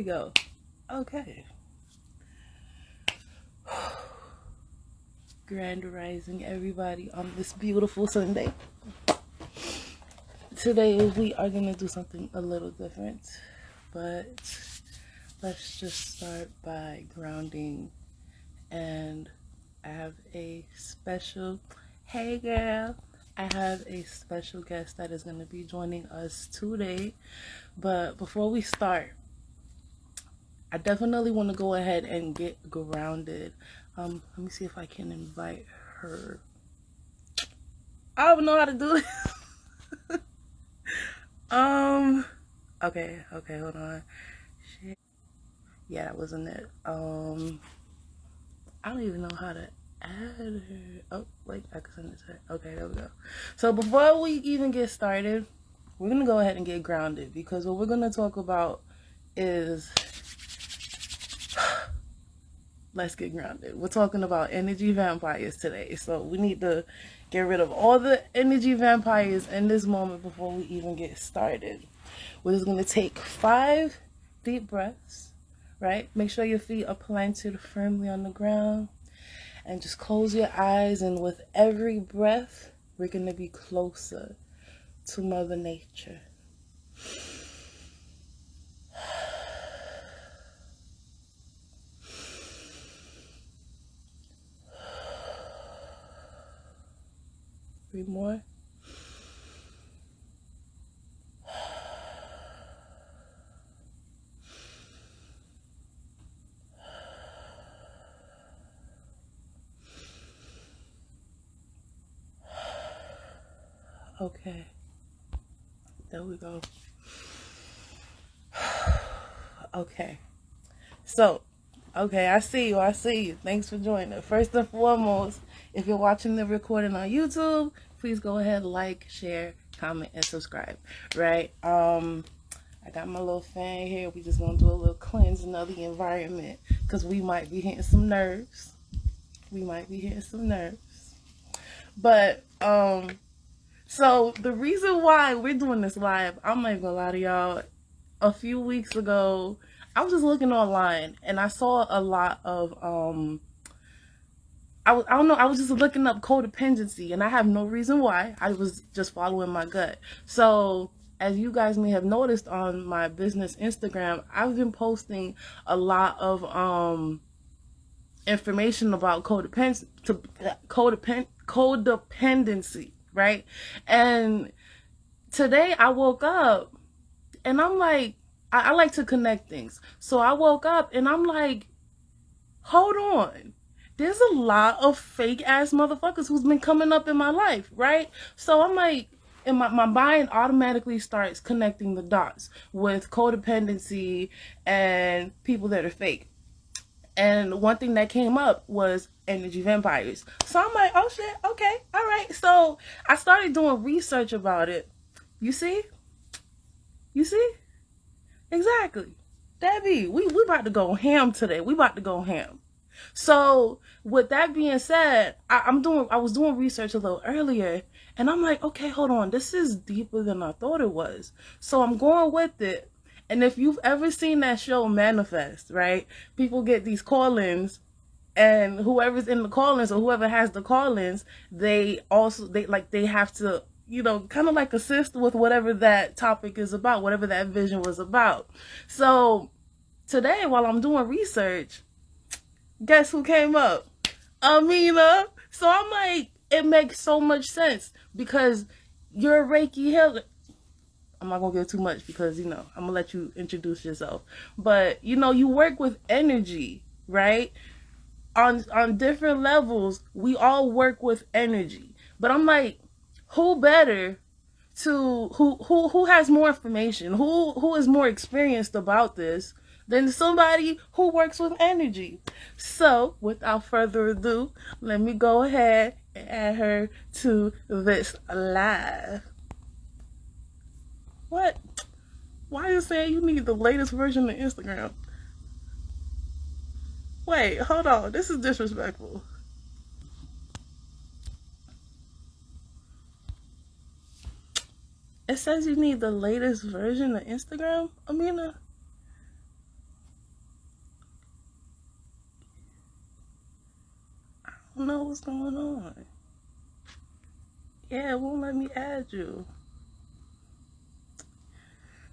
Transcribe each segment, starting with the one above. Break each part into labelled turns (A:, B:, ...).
A: go. Okay. Grand rising, everybody, on this beautiful Sunday. Today we are gonna do something a little different, but let's just start by grounding. And I have a special, hey girl, I have a special guest that is going to be joining us today. But before we start, I definitely want to go ahead and get grounded. Let me see if I can invite her. I don't know how to do this. Okay, hold on. Shit. Yeah, that wasn't it. I don't even know how to add her. Oh, wait, I can send it to her. Okay, there we go. So before we even get started, we're going to go ahead and get grounded, because what we're going to talk about is, let's get grounded. We're talking about energy vampires today. So we need to get rid of all the energy vampires in this moment before we even get started. We're just going to take 5 deep breaths, right? Make sure your feet are planted firmly on the ground. And just close your eyes, and with every breath, we're going to be closer to Mother Nature. Breathe more. Okay, there we go. Okay, so, I see you. Thanks for joining. First and foremost, if you're watching the recording on YouTube, please go ahead, like, share, comment, and subscribe, right? I got my little fan here. We just gonna do a little cleansing of the environment, because we might be hitting some nerves. But, so the reason why we're doing this live, I'm not even gonna lie to y'all, a few weeks ago, I was just looking online and I saw a lot of, I was just looking up codependency, and I have no reason why. I was just following my gut. So, as you guys may have noticed on my business Instagram, I've been posting a lot of, information about codependency, right? And today I woke up and I'm like, I like to connect things. So I woke up and I'm like, hold on. There's a lot of fake ass motherfuckers who's been coming up in my life, right? So I'm like, and my mind automatically starts connecting the dots with codependency and people that are fake. And one thing that came up was energy vampires. So I'm like, oh shit, okay, all right. So I started doing research about it. You see? Exactly. Debbie, we about to go ham today. So with that being said, I was doing research a little earlier, and I'm like, okay, hold on, this is deeper than I thought it was. So I'm going with it. And if you've ever seen that show Manifest, right? People get these call-ins, and whoever's in the call-ins or whoever has the call-ins, they have to, kind of like assist with whatever that topic is about, whatever that vision was about. So today, while I'm doing research, guess who came up? Aaminah. So I'm like, it makes so much sense, because you're a Reiki healer. I'm not gonna get too much, because I'm gonna let you introduce yourself. But you work with energy, right? On different levels, we all work with energy. But I'm like, who better to who has more information, who is more experienced about this than somebody who works with energy? So without further ado, let me go ahead and add her to this live. What? Why are you saying you need the latest version of Instagram? Wait, hold on. This is disrespectful. It says you need the latest version of Instagram, Aaminah. what's going on? Yeah, it won't let me add you.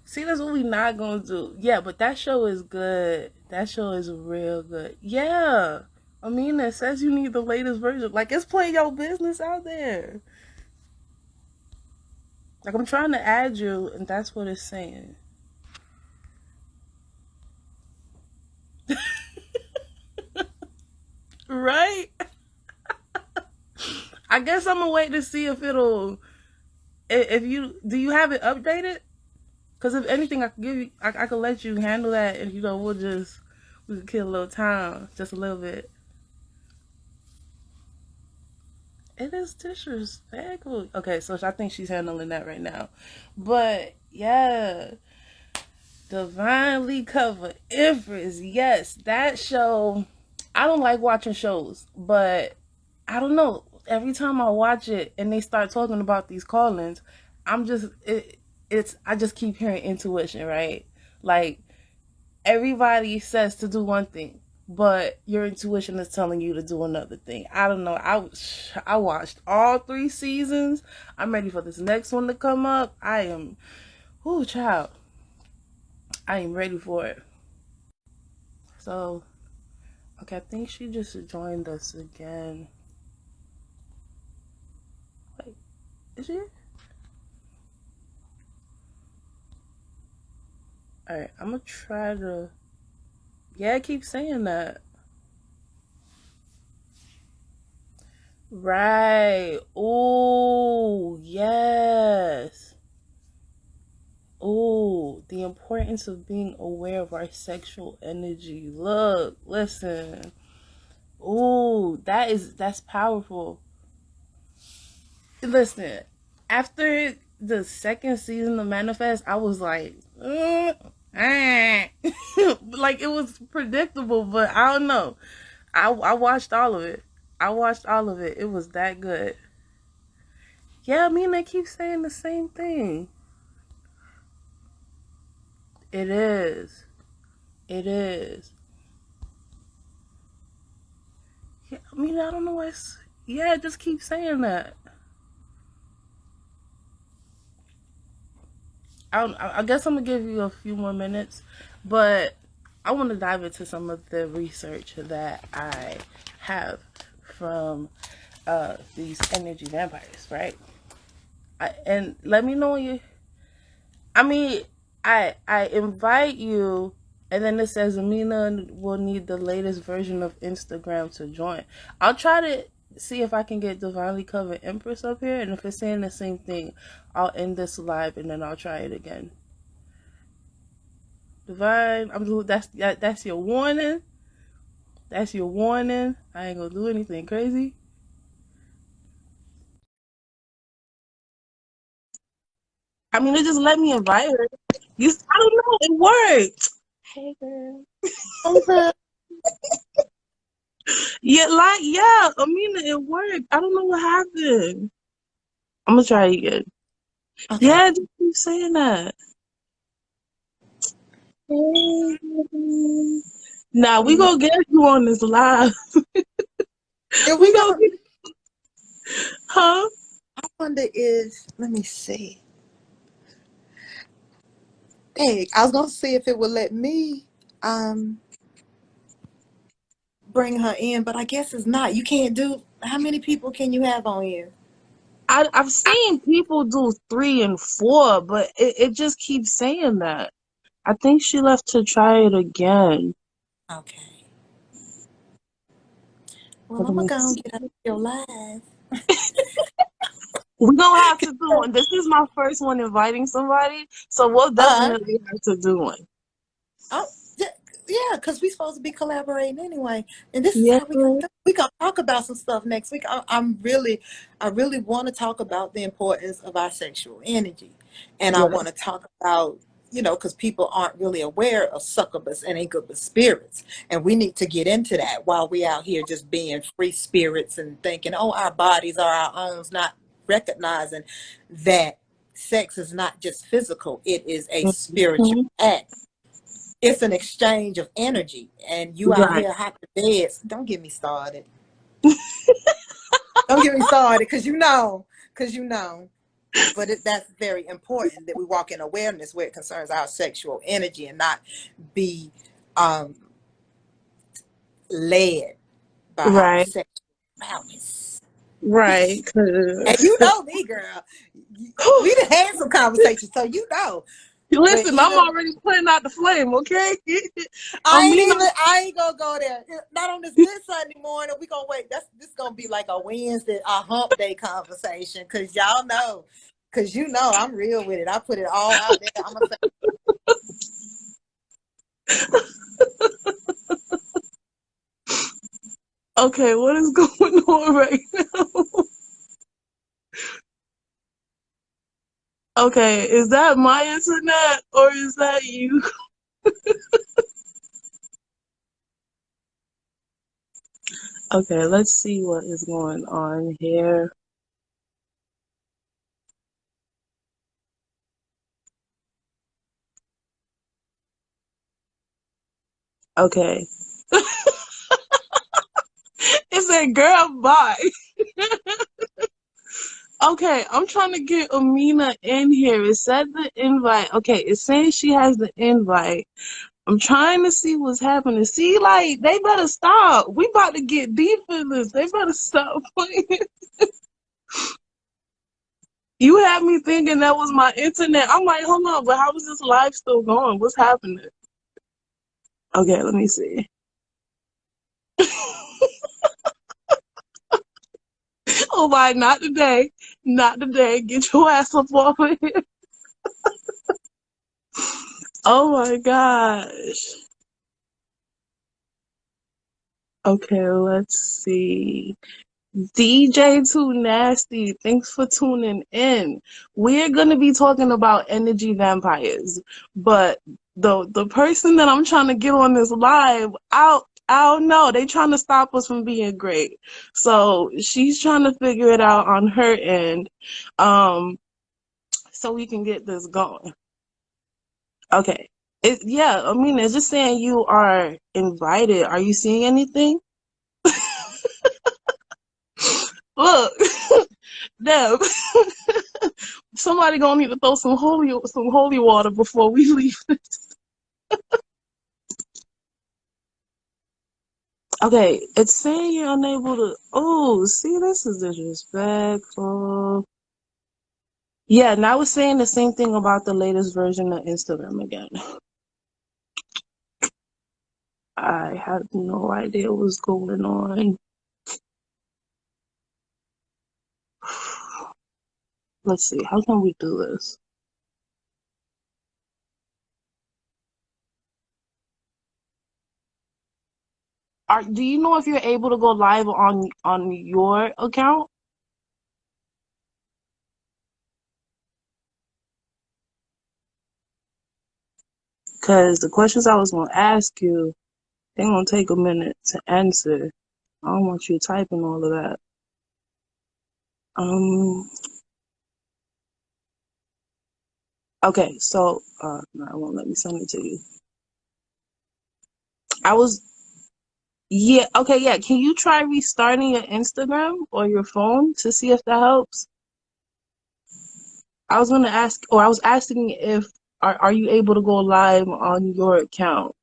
A: See, that's what we not gonna do. Yeah, but that show is good. That show is real good. Yeah. Aaminah, it says you need the latest version. Like, it's playing your business out there. Like, I'm trying to add you, and that's what it's saying. Right? I guess I'm gonna wait to see if it'll. If you do, you have it updated? Because if anything, I could give you. I could let you handle that, and we could kill a little time, just a little bit. It is disrespectful. Okay, so I think she's handling that right now. But yeah, Divinely Covered Empress. Yes, that show. I don't like watching shows, but I don't know. Every time I watch it and they start talking about these callings, I'm just it's I just keep hearing intuition, right? Like, everybody says to do one thing, but your intuition is telling you to do another thing. I don't know. I watched all 3 seasons. I'm ready for this next one to come up. I am, oh child, I am ready for it. So, okay, I think she just joined us again. Wait, is she? All right, I'm gonna try to. Yeah, I keep saying that. Right. Oh, yes. Oh, the importance of being aware of our sexual energy. Look, listen. Oh, that's powerful. Listen, after the second season of Manifest, I was like, like, it was predictable, but I don't know. I watched all of it. I watched all of it. It was that good. Yeah, I mean, they keep saying the same thing. It is. It is. Yeah, I mean, I don't know why it's. Yeah, just keep saying that. I guess I'm gonna give you a few more minutes, but I want to dive into some of the research that I have from these energy vampires, right? And let me know when you. I mean, I invite you, and then it says Aaminah will need the latest version of Instagram to join. I'll try to see if I can get Divinely Covered Empress up here, and if it's saying the same thing, I'll end this live and then I'll try it again. Divine, that's your warning. That's your warning. I ain't gonna do anything crazy. I mean, it just let me invite her. I don't know. It worked. Hey, girl. Okay. Yeah, Aaminah, it worked. I don't know what happened. I'm gonna try again.
B: Okay.
A: Yeah, just keep saying that. Nah, we gonna get you on this live.
B: If
A: We
B: we
A: gonna
B: go,
A: get, huh?
B: I wonder if, let me see. Dang, I was gonna see if it would let me um bring her in, but I guess it's not. You can't do. How many people can you have on here?
A: I've seen people do 3 and 4, but it just keeps saying that. I think she left to try it again.
B: Okay. Well,
A: Hold
B: I'm
A: on,
B: gonna
A: let me
B: go and
A: see.
B: get up your live.
A: We're gonna have to do one. This is my first one inviting somebody, so we'll
B: Uh,
A: definitely have to do one.
B: oh, yeah, yeah, because we're supposed to be collaborating anyway, and this is
A: Yeah.
B: how we gonna talk about some stuff next week. I really want to talk about the importance of our sexual energy, and I
A: Yeah.
B: want to talk about, because people aren't really aware of succubus and incubus spirits, and we need to get into that while we out here just being free spirits and thinking, oh, our bodies are our own, not recognizing that sex is not just physical; it is a spiritual
A: Mhm.
B: act. It's an exchange of energy, and you out
A: Right.
B: here hopping beds. Don't get me started. get me started, because. But that's very important that we walk in awareness where it concerns our sexual energy and not be um, led by our
A: Right.
B: sexual prowess.
A: Right.
B: And you know me, girl. We done had some conversations, so you know. But
A: Listen, I'm
B: even
A: already putting out the flame, okay?
B: I
A: Amina,
B: ain't gonna go there. Not on this good Sunday morning. We gonna wait. This gonna be like a Wednesday, a hump day conversation. Cause y'all know, cause you know I'm real with it. I put it all out there. I'm gonna say,
A: okay, what is going on right now? Okay, is that my internet or is that you? Okay, let's see what is going on here. Okay. It said, girl, bye. Okay, I'm trying to get Amina in here. It said the invite. Okay, it's saying she has the invite. I'm trying to see what's happening. See, like, they better stop. We about to get deep in this. They better stop playing. You had me thinking that was my internet. I'm like, hold on, but how is this live still going? What's happening? Okay, let me see. Oh my, not today. Not today. Get your ass up off of here. Oh my gosh. Okay, let's see. DJ Too Nasty, thanks for tuning in. We're gonna be talking about energy vampires, but the person that I'm trying to get on this live, I don't know. They trying to stop us from being great. So she's trying to figure it out on her end, so we can get this going. Okay. Yeah, I mean, it's just saying you are invited. Are you seeing anything? Look, Deb. Somebody gonna need to throw some holy water before we leave. Okay, it's saying you're unable to. Oh, see, this is disrespectful. Yeah, now it's saying the same thing about the latest version of Instagram again. I had no idea what was going on. Let's see, how can we do this? Do you know if you're able to go live on your account? Because the questions I was gonna ask you, they're gonna take a minute to answer. I don't want you typing all of that. Um. Okay. So, no, it won't let me send it to you. I was. Yeah. Okay. Yeah. Can you try restarting your Instagram or your phone to see if that helps? I was gonna ask, or I was asking if are you able to go live on your account?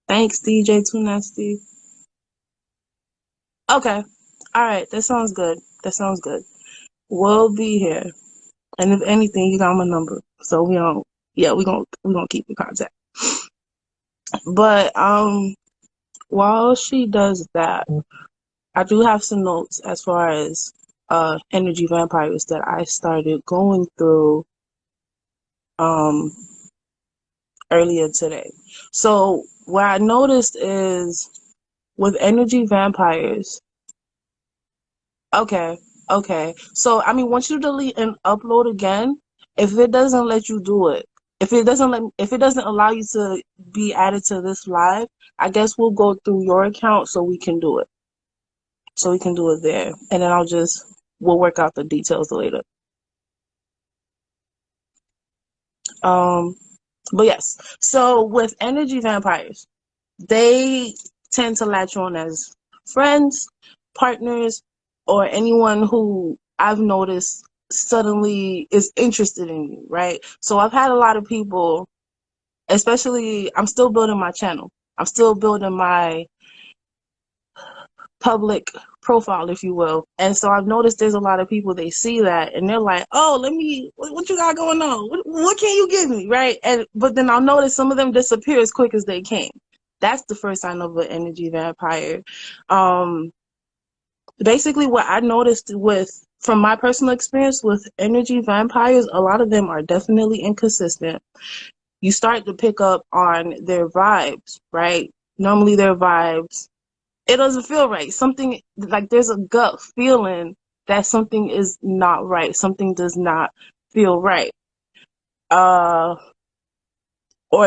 A: Thanks, DJ Too Nasty. Okay. All right. That sounds good. That sounds good. We'll be here. And if anything, you got my number. So we don't, yeah, we gonna keep in contact. But while she does that, I do have some notes as far as energy vampires that I started going through um earlier today. So what I noticed is with energy vampires, okay, okay. So I mean once you delete and upload again, if it doesn't let you do it, if it doesn't allow you to be added to this live, I guess we'll go through your account so we can do it. So we can do it there. And then we'll work out the details later. Um but yes. So with energy vampires, they tend to latch on as friends, partners, or anyone who I've noticed suddenly is interested in you, right? So I've had a lot of people, especially, I'm still building my channel. I'm still building my public profile, if you will. And so I've noticed there's a lot of people, they see that and they're like, oh, what you got going on? What can you give me? Right. But then I'll notice some of them disappear as quick as they came. That's the first sign of an energy vampire. Basically what I noticed from my personal experience with energy vampires, a lot of them are definitely inconsistent. You start to pick up on their vibes, right? Normally their vibes, it doesn't feel right. Something, like, there's a gut feeling that something is not right. Something does not feel right. Or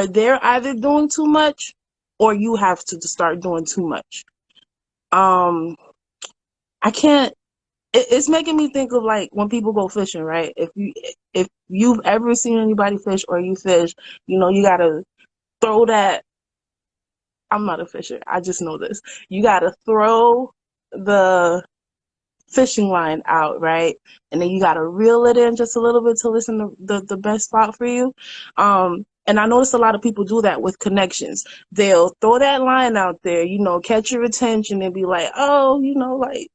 A: they're either doing too much or you have to start doing too much. I can't, it's making me think of, like, when people go fishing, right? If you've ever seen anybody fish or you fish, you gotta throw that. I'm not a fisher. I just know this. You gotta throw the fishing line out, right? And then you gotta reel it in just a little bit till it's in the best spot for you. And I notice a lot of people do that with connections. They'll throw that line out there, catch your attention and be like, oh, like,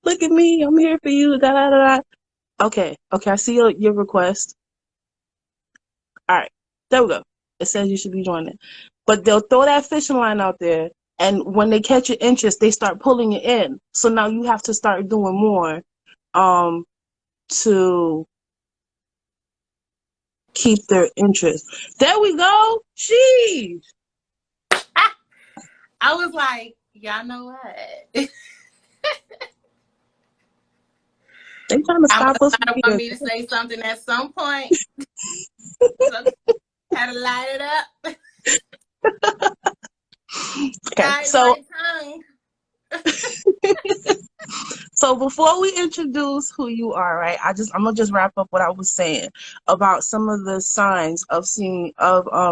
A: look at me, I'm here for you, da da da da. Okay, I see your request. All right, there we go. It says you should be joining. But they'll throw that fishing line out there, and when they catch your interest, they start pulling it in. So now you have to start doing more to keep their interest. There we go. Sheesh.
C: I was like, y'all know what?
A: They trying to stop us from
C: I want me to say something at some point. So had to light it up.
A: Okay, so so before we introduce who you are, right? I'm gonna just wrap up what I was saying about some of the signs of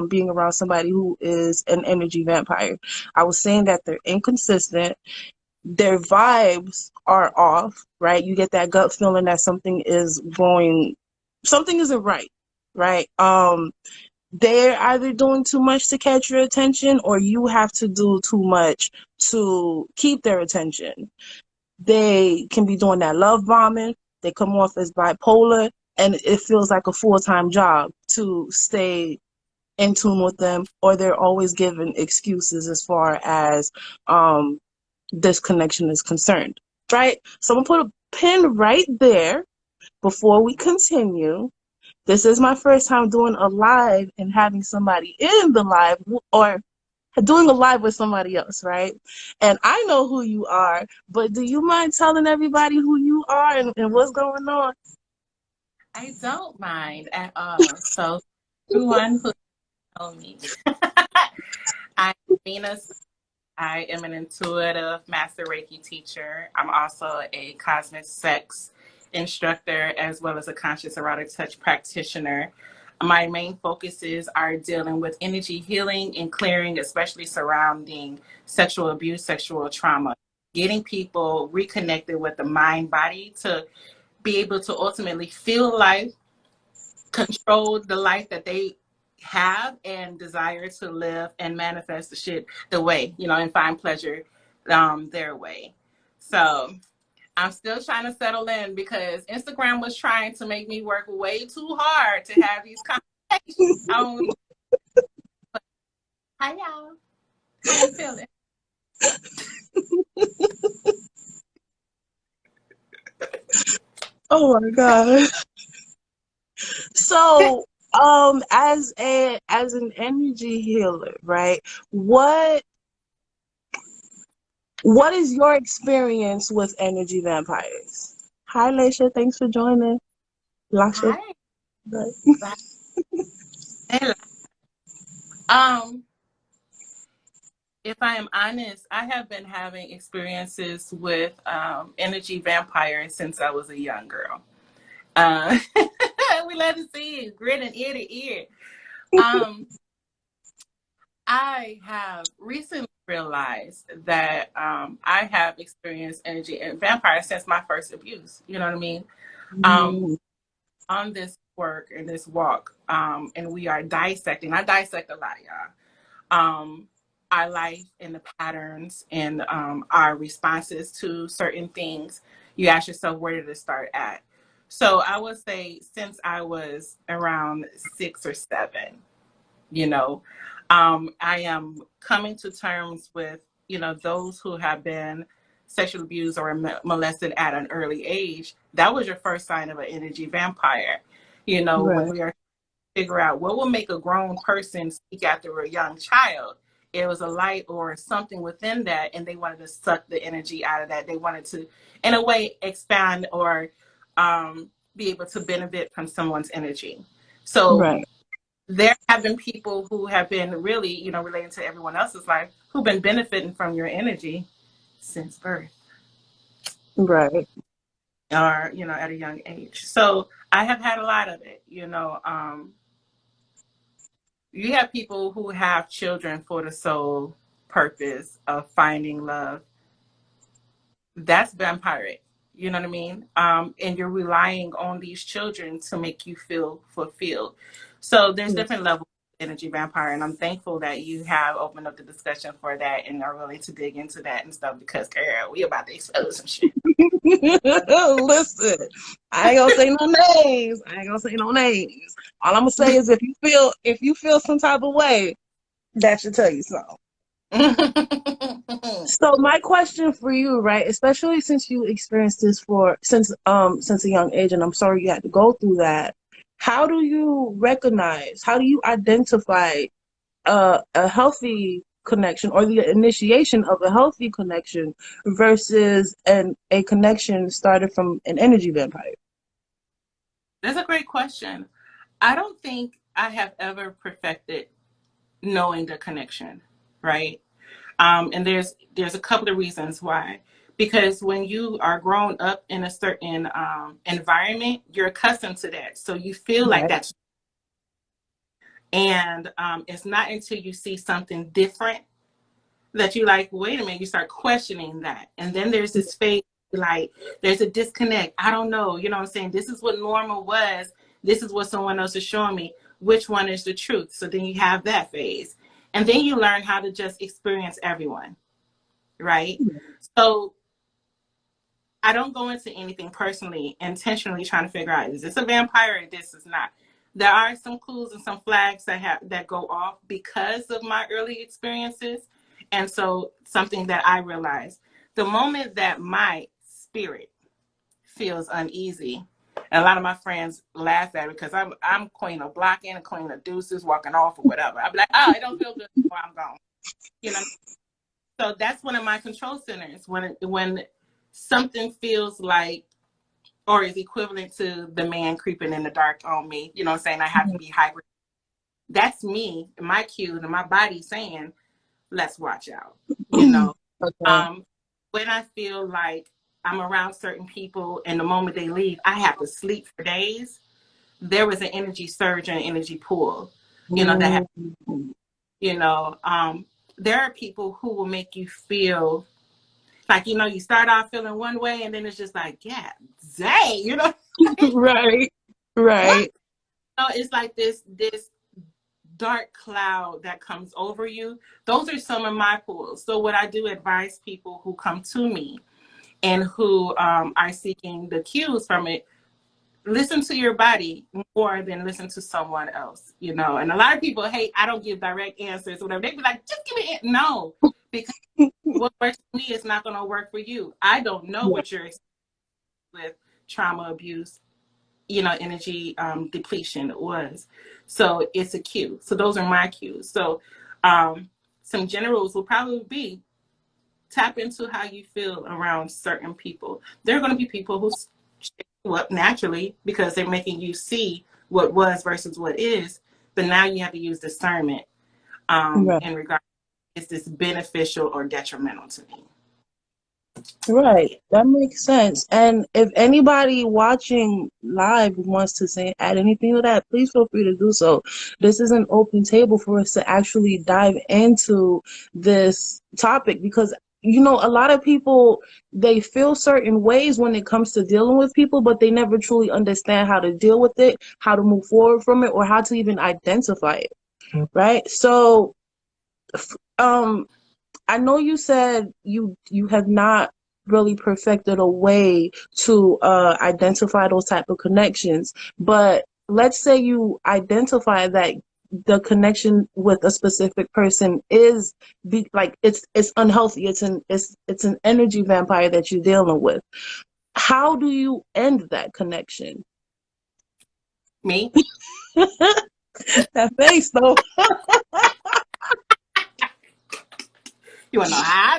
A: being around somebody who is an energy vampire. I was saying that they're inconsistent, their vibes are off, right? You get that gut feeling that something isn't right, right? They're either doing too much to catch your attention or you have to do too much to keep their attention. They can be doing that love bombing. They come off as bipolar, and it feels like a full-time job to stay in tune with them, or they're always giving excuses as far as this connection is concerned, right? So I'm gonna put a pin right there before we continue. This is my first time doing a live and having somebody in the live, or doing a live with somebody else, right? And I know who you are, but do you mind telling everybody who you are and what's going on?
C: I don't mind at all. So everyone who knows me, I'm Aaminah Sai. I am an intuitive master Reiki teacher. I'm also a cosmic sex instructor as well as a conscious erotic touch practitioner. My main focuses are dealing with energy healing and clearing, especially surrounding sexual abuse, sexual trauma, getting people reconnected with the mind body to be able to ultimately feel life, control the life that they have and desire to live and manifest the shit the way, and find pleasure their way. So I'm still trying to settle in because Instagram was trying to make me work way too hard to have these conversations. Hi y'all. How you feeling?
A: Oh my god. So as an energy healer, right? What is your experience with energy vampires? Hi Laisha, thanks for joining. Lasha.
C: Hi. If I am honest, I have been having experiences with energy vampires since I was a young girl. We love to see it, grinning ear to ear. I have recently realized that I have experienced energy and vampires since my first abuse. You know what I mean? Um, on this work and this walk, and we are dissecting. I dissect a lot, y'all. Our life and the patterns and our responses to certain things. You ask yourself, where did it start at? So I would say since I was around 6 or 7, you know, I am coming to terms with, those who have been sexually abused or molested at an early age. That was your first sign of an energy vampire. When
A: Right.
C: we are figure out what will make a grown person seek after a young child. It was a light or something within that, and they wanted to suck the energy out of that. They wanted to, in a way, expand or be able to benefit from someone's energy. So
A: Right.
C: there have been people who have been really, relating to everyone else's life, who've been benefiting from your energy since birth
A: Right.
C: or, at a young age. So I have had a lot of it, you have people who have children for the sole purpose of finding love. That's vampiric. You know what I mean? And you're relying on these children to make you feel fulfilled. So there's different levels of energy vampire, and I'm thankful that you have opened up the discussion for that and are willing to dig into that and stuff because, girl, we about to expose some shit.
A: Listen, I ain't gonna say no names. I ain't gonna say no names. All I'm gonna say is if you feel some type of way, that should tell you something. So my question for you, right, especially since you experienced this since a young age, and I'm sorry you had to go through that, how do you identify a healthy connection or the initiation of a healthy connection versus a connection started from an energy vampire?
C: That's a great question. I don't think I have ever perfected knowing the connection, right? And there's a couple of reasons why. Because when you are grown up in a certain environment, you're accustomed to that. So you feel like
A: Right.
C: that's, and it's not until you see something different that you like, wait a minute, you start questioning that. And then there's this phase, like there's a disconnect. I don't know, you know what I'm saying? This is what normal was. This is what someone else is showing me. Which one is the truth? So then you have that phase. And then you learn how to just experience everyone, right? So I don't go into anything personally, intentionally trying to figure out, is this a vampire or this is not? There are some clues and some flags that go off because of my early experiences. And so something that I realized, the moment that my spirit feels uneasy, and a lot of my friends laugh at it because I'm queen of blocking, a queen of deuces, walking off or whatever. I'm like, oh, it don't feel good before I'm gone. You know, so that's one of my control centers. When something feels like or is equivalent to the man creeping in the dark on me, you know what I'm saying? I have to be hyper. That's me, my cue, and my body saying, let's watch out. You know,
A: Okay.
C: when I feel like I'm around certain people and the moment they leave, I have to sleep for days. There was an energy surge and an energy pull, that, there are people who will make you feel like, you start off feeling one way and then it's just like, yeah, dang,
A: Right.
C: what?
A: Right.
C: It's like this dark cloud that comes over you. Those are some of my pulls. So what I do advise people who come to me and who are seeking the cues from it, listen to your body more than listen to someone else, And a lot of people, hey, I don't give direct answers, whatever. They be like, just give me it. No, because what works for me is not going to work for you. I don't know what you're experiencing with trauma, abuse, energy depletion was. So it's a cue. So those are my cues. So some generals will probably be tap into how you feel around certain people. There are going to be people who shake you up naturally because they're making you see what was versus what is. But now you have to use discernment
A: Right.
C: in regard, is this beneficial or detrimental to me?
A: Right. That makes sense. And if anybody watching live wants to say add anything to that, please feel free to do so. This is an open table for us to actually dive into this topic because a lot of people they feel certain ways when it comes to dealing with people, but they never truly understand how to deal with it, how to move forward from it, or how to even identify it. Right? So um I know you said you have not really perfected a way to identify those type of connections, but let's say you identify that the connection with a specific person is like it's unhealthy. It's an energy vampire that you're dealing with. How do you end that connection?
C: Me?
A: That face though.
C: You want to know how?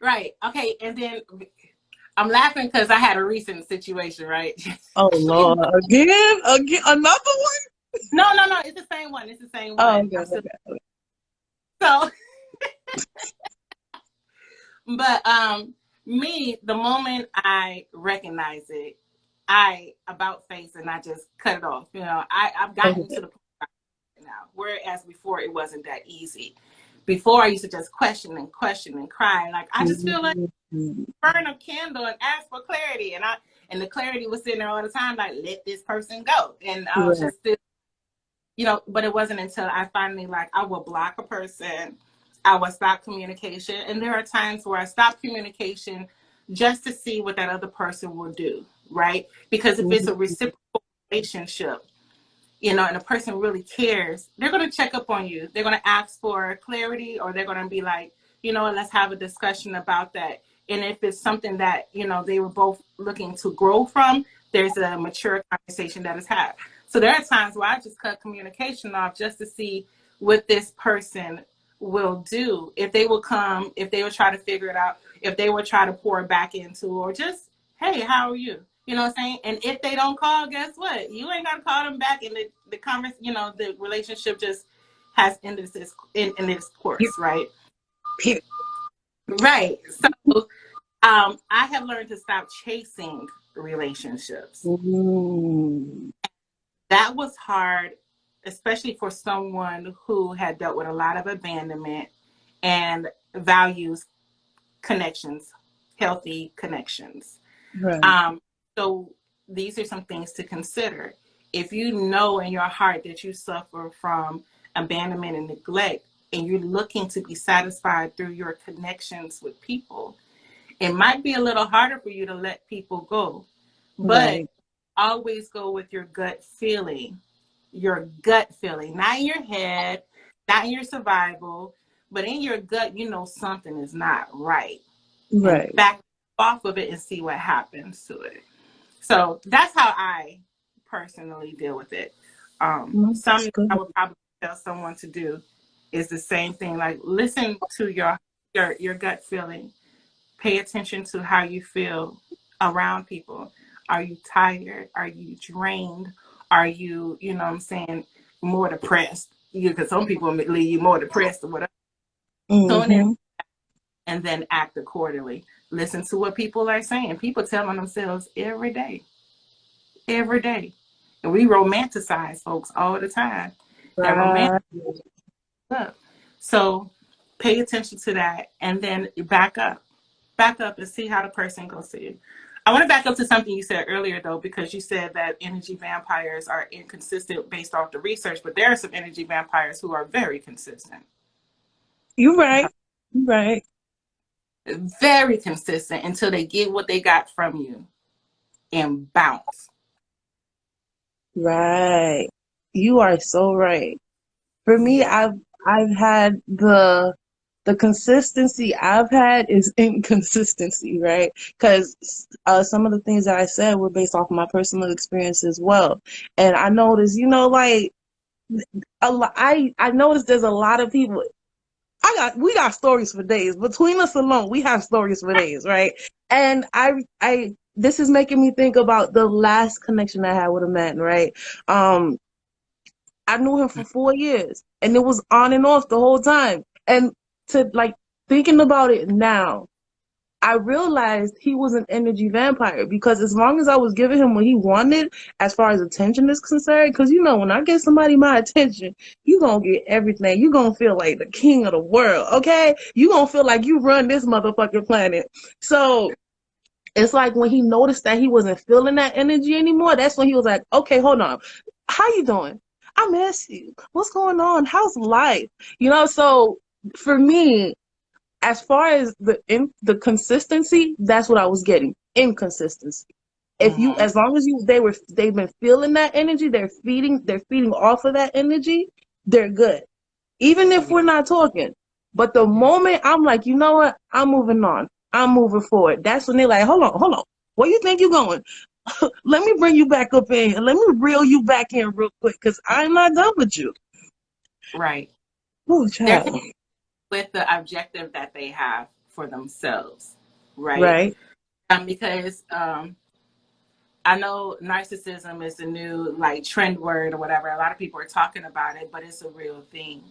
C: Right. Okay. And then I'm laughing because I had a recent situation, right?
A: Oh Lord, again, another one.
C: No, no, no. It's the same one. It's the same
A: Oh,
C: one.
A: okay,
C: I'm still
A: okay.
C: so. But me, the moment I recognize it, I about face and I just cut it off. I've gotten to the point now. Whereas before it wasn't that easy. Before I used to just question and cry. Like I just feel like
A: Mhm.
C: burn a candle and ask for clarity. And the clarity was sitting there all the time, like, let this person go. And I was
A: Right.
C: just still, but it wasn't until I finally I will block a person, I will stop communication. And there are times where I stop communication just to see what that other person will do, right? Because if it's a reciprocal relationship, and a person really cares, they're going to check up on you. They're going to ask for clarity, or they're going to be like, let's have a discussion about that. And if it's something that, they were both looking to grow from, there's a mature conversation that is had. So there are times where I just cut communication off just to see what this person will do. If they will come, if they will try to figure it out, if they will try to pour it back into, or just, hey, how are you? You know what I'm saying? And if they don't call, guess what? You ain't gotta call them back, and the converse, the relationship just has ended its course, right?
A: Period.
C: Right. So, I have learned to stop chasing relationships.
A: Mm.
C: That was hard, especially for someone who had dealt with a lot of abandonment and values connections, healthy connections.
A: Right.
C: Um, so these are some things to consider. If you know in your heart that you suffer from abandonment and neglect, and you're looking to be satisfied through your connections with people, it might be a little harder for you to let people go. But
A: Right.
C: always go with your gut feeling, not in your head, not in your survival, but in your gut, something is not right. And
A: Right.
C: back off of it and see what happens to it. So that's how I personally deal with it.
A: No, that's
C: Something I
A: good.
C: would probably tell someone to do is the same thing. Like, listen to your gut feeling. Pay attention to how you feel around people. Are you tired? Are you drained? Are you, what I'm saying, more depressed? Because some people leave you more depressed or whatever. Tune in
A: Mm-hmm.
C: and then act accordingly. Listen to what people are saying. People tell on themselves every day. And we romanticize folks all the time. That romantic
A: Right.
C: up. So pay attention to that and then back up and see how the person goes to you. I want to back up to something you said earlier, though, because you said that energy vampires are inconsistent based off the research, but there are some energy vampires who are very consistent.
A: You're right. You're right.
C: Very consistent until they get what they got from you and bounce.
A: Right. You are so right. For me,
C: Yeah.
A: I've had the consistency I've had is inconsistency, right? Because some of the things that I said were based off of my personal experience as well. And I noticed, like I noticed there's a lot of people. We got stories for days. Between us alone, we have stories for days, right? And this is making me think about the last connection I had with a man, right? I knew him for 4 years, and it was on and off the whole time. And to like thinking about it now, I realized he was an energy vampire because as long as I was giving him what he wanted, as far as attention is concerned, because you know, when I give somebody my attention, you gonna get everything. You gonna feel like the king of the world, okay? You gonna feel like you run this motherfucking planet. So it's like when he noticed that he wasn't feeling that energy anymore, that's when he was like, okay, hold on. How you doing? I miss you. What's going on? How's life? You know, so for me, as far as the consistency, that's what I was getting. Inconsistency. If you,
C: Mm-hmm.
A: as long as they've been feeling that energy, they're feeding off of that energy, they're good. Even if we're not talking. But the
C: Yes.
A: moment I'm like, you know what, I'm moving on, I'm moving forward, that's when they're like, hold on, where you think you're going? Let me bring you back up in and let me reel you back in real quick because I'm not done with you.
C: Right.
A: Oh,
C: They're
A: child.
C: with the objective that they have for themselves, right?
A: Right.
C: Because I know narcissism is the new like trend word or whatever. A lot of people are talking about it, but it's a real thing.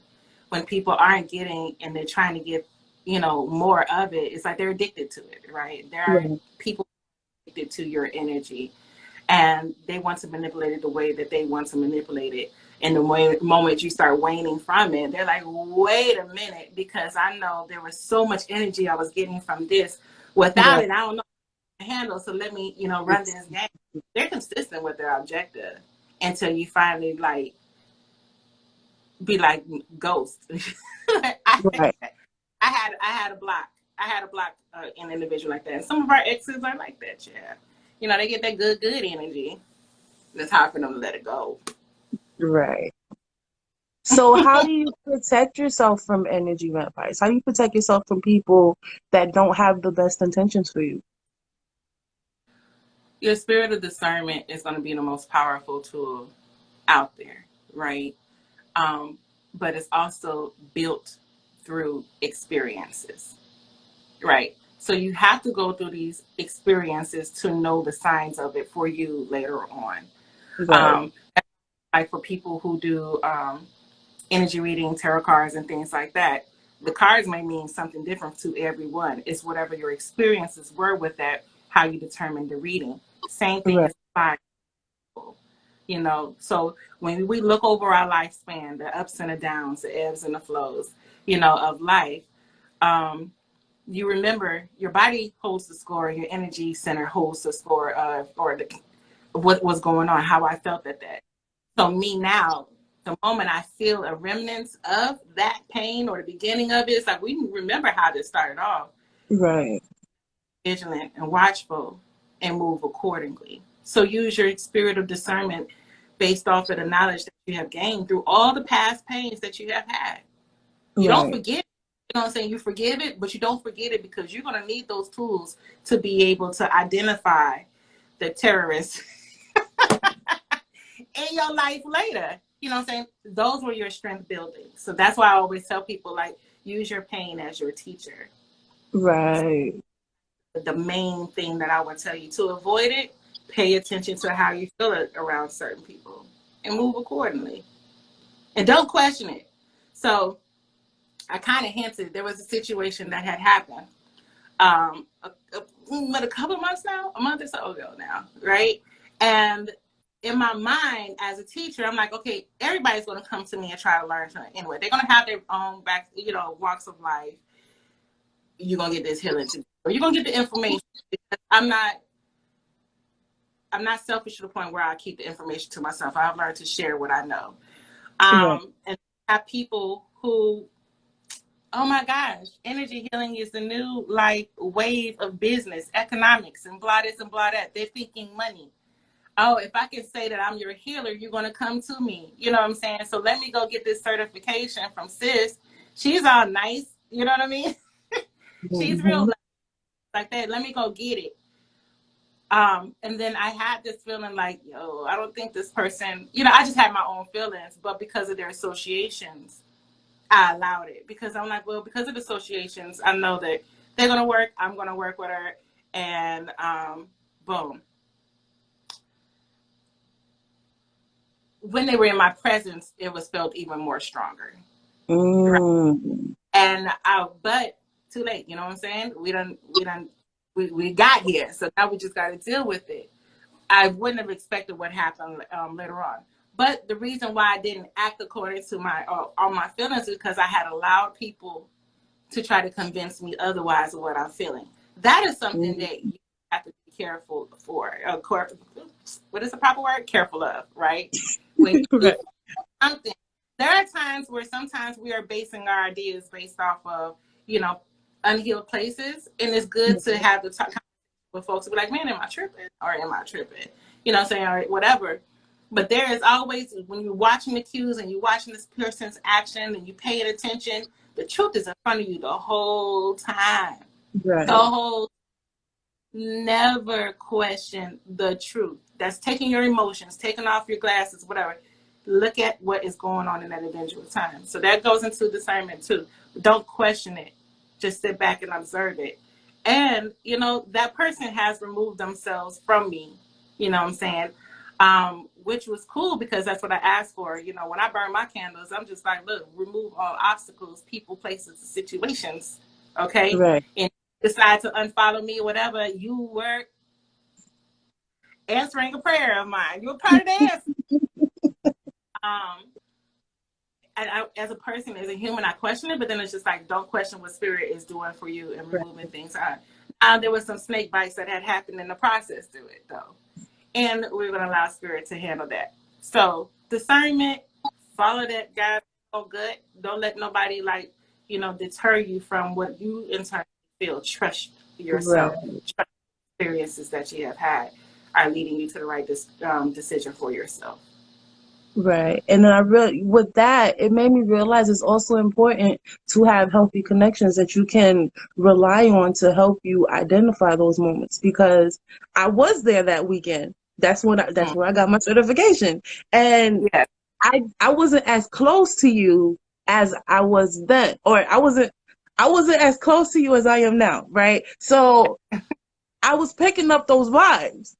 C: When people aren't getting and they're trying to get, more of it, it's like they're addicted to it, right? There are
A: Right.
C: people addicted to your energy and they want to manipulate it the way that they want to manipulate it. And moment you start waning from it, they're like, wait a minute, because I know there was so much energy I was getting from this. Without
A: Right.
C: it, I don't know how to handle. So let me, run this game. They're consistent with their objective until you finally like be like ghost. I,
A: Right.
C: I had a block. I had a block an individual like that. And some of our exes are like that, yeah. They get that good energy. It's hard for them to let it go.
A: Right. So how do you protect yourself from energy vampires? How do you protect yourself from people that don't have the best intentions for you?
C: Your spirit of discernment is going to be the most powerful tool out there, right? Um, but it's also built through experiences, right? So you have to go through these experiences to know the signs of it for you later on.
A: Right.
C: Um, like for people who do energy reading, tarot cards, and things like that, the cards may mean something different to everyone. It's whatever your experiences were with that, how you determine the reading. Same thing
A: Right.
C: as fire. So when we look over our lifespan, the ups and the downs, the ebbs and the flows, of life, um, you remember your body holds the score, your energy center holds the score of, or what was going on, how I felt at that. So me now, the moment I feel a remnants of that pain or the beginning of it, it's like we remember how this started off.
A: Right.
C: Vigilant and watchful and move accordingly. So use your spirit of discernment based off of the knowledge that you have gained through all the past pains that you have had. You don't
A: Right.
C: forget. You know what I'm saying? You forgive it, but you don't forget it because you're going to need those tools to be able to identify the terrorists in your life later. You know what I'm saying? Those were your strength building. So that's why I always tell people, like, use your pain as your teacher.
A: Right.
C: The main thing that I would tell you to avoid it, pay attention to how you feel it around certain people and move accordingly. And don't question it. So I kind of hinted there was a situation that had happened a couple of months now, a month or so ago now, right? And in my mind as a teacher, I'm like, okay, everybody's going to come to me and try to learn from it. Anyway, they're going to have their own walks of life. You're going to get this healing today, or you're going to get the information. Because I'm not selfish to the point where I keep the information to myself. I've learned to share what I know.
A: Right.
C: And have people who, oh my gosh, energy healing is the new like wave of business, economics, and blah this and blah that. They're thinking money. Oh, if I can say that I'm your healer, you're going to come to me. You know what I'm saying? So let me go get this certification from sis. She's all nice. You know what I mean? She's real
A: Mm-hmm.
C: like that. Let me go get it. And then I had this feeling like, yo, I don't think this person, I just had my own feelings, but because of their associations, I allowed it because I'm like, well, because of the associations, I know that they're going to work. I'm going to work with her. And boom. When they were in my presence, it was felt even more stronger. Right?
A: Mm.
C: And but too late, you know what I'm saying? We got here, so now we just got to deal with it. I wouldn't have expected what happened later on. But the reason why I didn't act according to my all my feelings is because I had allowed people to try to convince me otherwise of what I'm feeling. That is something that you have to be careful for. What is the proper word? Careful of, right? When you
A: Right.
C: something, there are times where sometimes we are basing our ideas based off of, you know, unhealed places, and it's good to have the talk with folks to be like, man, am I tripping or am I tripping? You know what I'm saying, or whatever. But there is always, when you're watching the cues and you're watching this person's action and you paying attention, the truth is in front of you the whole time. The
A: Right.
C: whole, never question the truth. That's taking your emotions, taking off your glasses, whatever. Look at what is going on in that individual time. So that goes into discernment too. Don't question it. Just sit back and observe it. And, you know, that person has removed themselves from me, you know what I'm saying? Which was cool because that's what I asked for. You know, when I burn my candles, I'm just like, look, remove all obstacles, people, places, situations. Okay.
A: Right.
C: And decide to unfollow me or whatever, you were answering a prayer of mine. You were part of the answer. And as a person, as a human, I question it, but then it's just like, don't question what spirit is doing for you and removing things. There was some snake bites that had happened in the process to it, though. And we're going to allow spirit to handle that. So discernment, follow that guide, so good. Don't let nobody, like, you know, deter you from what you internally feel. Trust
A: Right.
C: yourself. Trust experiences that you have had are leading you to the right decision for yourself.
A: Right. And then with that, it made me realize it's also important to have healthy connections that you can rely on to help you identify those moments. Because I was there that weekend. That's where I got my certification. And
C: Yeah.
A: I wasn't as close to you as I was then, or I wasn't as close to you as I am now, right? So I was picking up those vibes.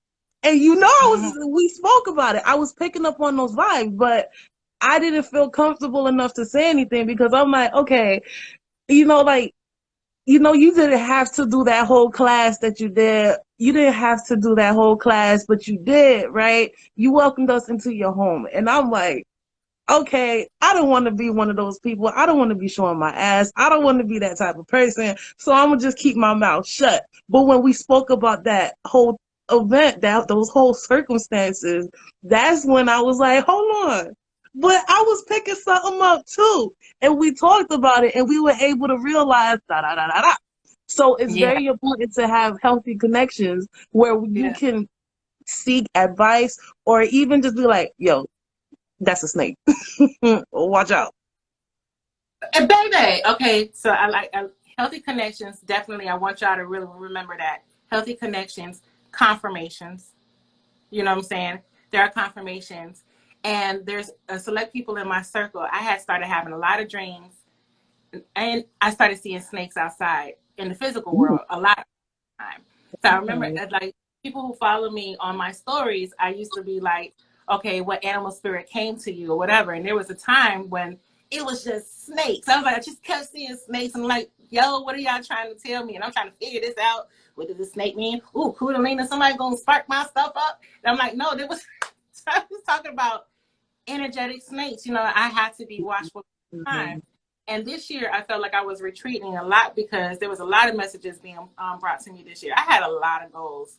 A: And you know,
C: Mm-hmm.
A: we spoke about it. I was picking up on those vibes, but I didn't feel comfortable enough to say anything because I'm like, okay, you know, like, you know, you didn't have to do that whole class that you did. You didn't have to do that whole class, but you did, right? You welcomed us into your home. And I'm like, okay, I don't want to be one of those people. I don't want to be showing my ass. I don't want to be that type of person. So I'm gonna just keep my mouth shut. But when we spoke about that whole event, those whole circumstances, that's when I was like, hold on. But I was picking something up too. And we talked about it and we were able to realize da da da da da. So it's
C: Yeah.
A: very important to have healthy connections where you
C: Yeah.
A: can seek advice or even just be like, yo, that's a snake. Watch out.
C: And baby, okay, so I like healthy connections. Definitely, I want y'all to really remember that healthy connections, confirmations. You know what I'm saying? There are confirmations, and there's select people in my circle. I had started having a lot of dreams, and I started seeing snakes outside in the physical
A: Ooh,
C: world a lot of time. So I remember
A: okay.
C: that, like, people who follow me on my stories, I used to be like, okay, what animal spirit came to you or whatever. And there was a time when it was just snakes. I was like, I just kept seeing snakes. I'm like, yo, what are y'all trying to tell me? And I'm trying to figure this out. What does this snake mean? Ooh, Kundalini, somebody gonna spark my stuff up? And I'm like, no, there was I was talking about energetic snakes. You know, I had to be watchful at the time.
A: Mhm.
C: And this year, I felt like I was retreating a lot because there was a lot of messages being brought to me this year. I had a lot of goals,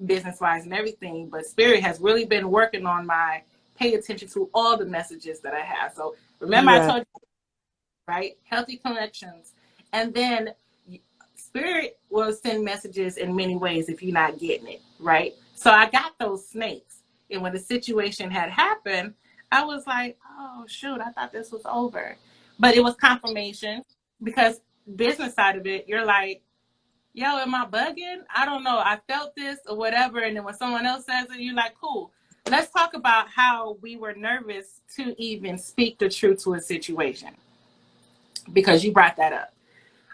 C: business wise and everything, but Spirit has really been working on my pay attention to all the messages that I have. So remember, I
A: Right.
C: told you, right? Healthy connections. And then Spirit will send messages in many ways if you're not getting it, right? So I got those snakes. And when the situation had happened, I was like, oh, shoot, I thought this was over. But it was confirmation because business side of it, you're like, yo, am I bugging? I don't know. I felt this or whatever. And then when someone else says it, you're like, cool. Let's talk about how we were nervous to even speak the truth to a situation because you brought that up.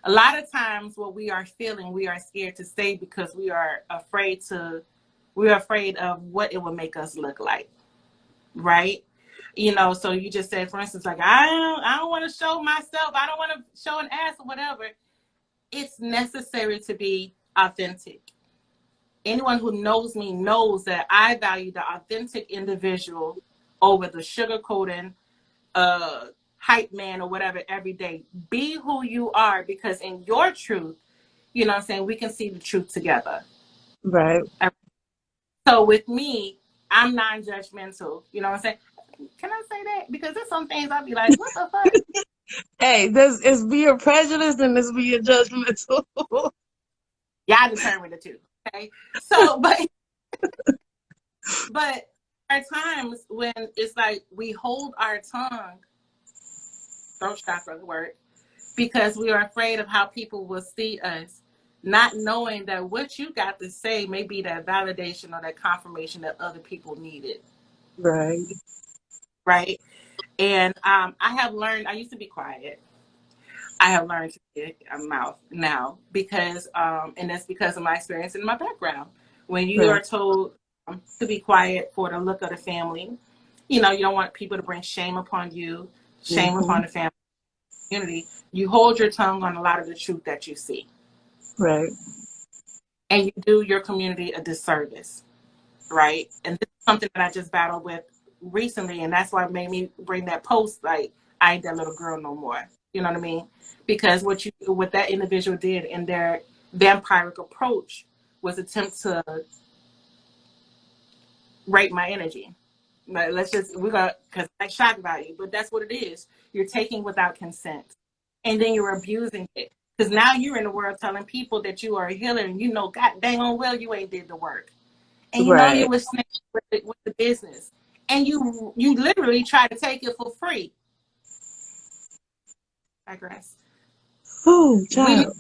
C: A lot of times what we are feeling, we are scared to say because we're afraid of what it will make us look like, right? You know, so you just said, for instance, like, I don't want to show myself. I don't want to show an ass or whatever. It's necessary to be authentic. Anyone who knows me knows that I value the authentic individual over the sugarcoating, hype man or whatever every day. Be who you are, because in your truth, you know what I'm saying, we can see the truth together.
A: Right.
C: So with me, I'm non-judgmental. You know what I'm saying? Can I say that? Because there's some things I'll be like, what the fuck?
A: Hey, it's being prejudiced and it's being judgmental.
C: Y'all determine the two. Okay. So, but there are times when it's like we hold our tongue, throat chakra word, because we are afraid of how people will see us, not knowing that what you got to say may be that validation or that confirmation that other people needed.
A: Right.
C: Right. And I have learned, I used to be quiet. I have learned to get a mouth now because, and that's because of my experience and my background. When you
A: Right.
C: are told to be quiet for the look of the family, you know, you don't want people to bring shame upon you, shame upon the family community. You hold your tongue on a lot of the truth that you see.
A: Right.
C: And you do your community a disservice, right? And this is something that I just battled with recently, and that's why it made me bring that post, like, I ain't that little girl no more. You know what I mean? Because what that individual did in their vampiric approach was attempt to rape my energy. Like, because I shock value, but that's what it is. You're taking without consent, and then you're abusing it. Because now you're in the world telling people that you are a healer, and you know, god dang on well, you ain't did the work, and you know you
A: Right.
C: was snake with the business, and you literally try to take it for free. I digress.
A: Ooh,
C: We
A: child.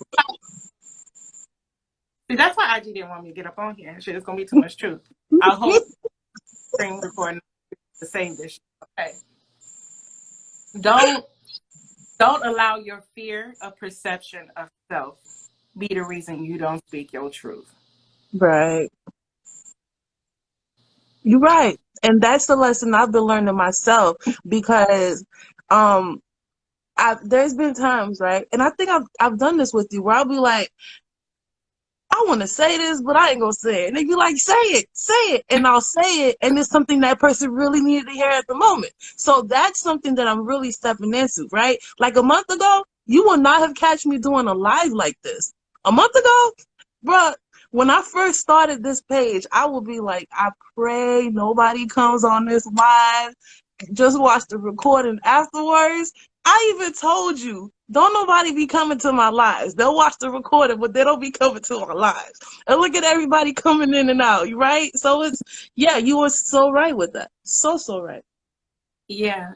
C: see, that's why IG didn't want me to get up on here. Shit, it's gonna be too much truth. I hope screen recording to save this shit. Okay. Don't allow your fear of perception of self be the reason you don't speak your truth.
A: Right. You're right. And that's the lesson I've been learning myself because there's been times, right? And I think I've done this with you where I'll be like, I want to say this, but I ain't gonna say it. And they be like, say it. And I'll say it. And it's something that person really needed to hear at the moment. So that's something that I'm really stepping into, right? Like a month ago, you will not have catch me doing a live like this. A month ago, bruh, when I first started this page, I would be like, I pray nobody comes on this live. Just watch the recording afterwards. I even told you, don't nobody be coming to my lives. They'll watch the recording, but they don't be coming to our lives. And look at everybody coming in and out, right? So yeah, you were so right with that. So right.
C: Yeah.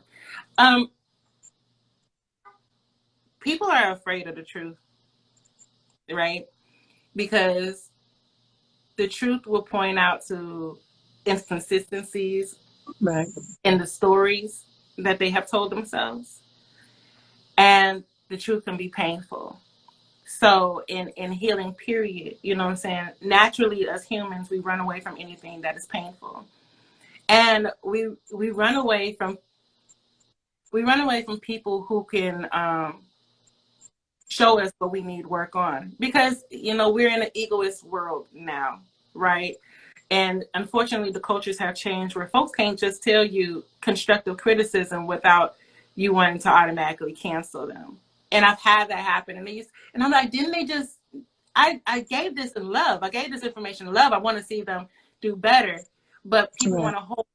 C: People are afraid of the truth, right? Because the truth will point out to inconsistencies
A: Right.
C: in the stories that they have told themselves. And the truth can be painful. So in healing period, you know what I'm saying? Naturally, as humans, we run away from anything that is painful. And we run away from people who can show us what we need work on. Because, you know, we're in an egoist world now, right? And unfortunately, the cultures have changed where folks can't just tell you constructive criticism without you wanting to automatically cancel them. And I've had that happen. And I'm like, didn't they just, I gave this in love. I gave this information in love. I want to see them do better. But people
A: Right.
C: want to hold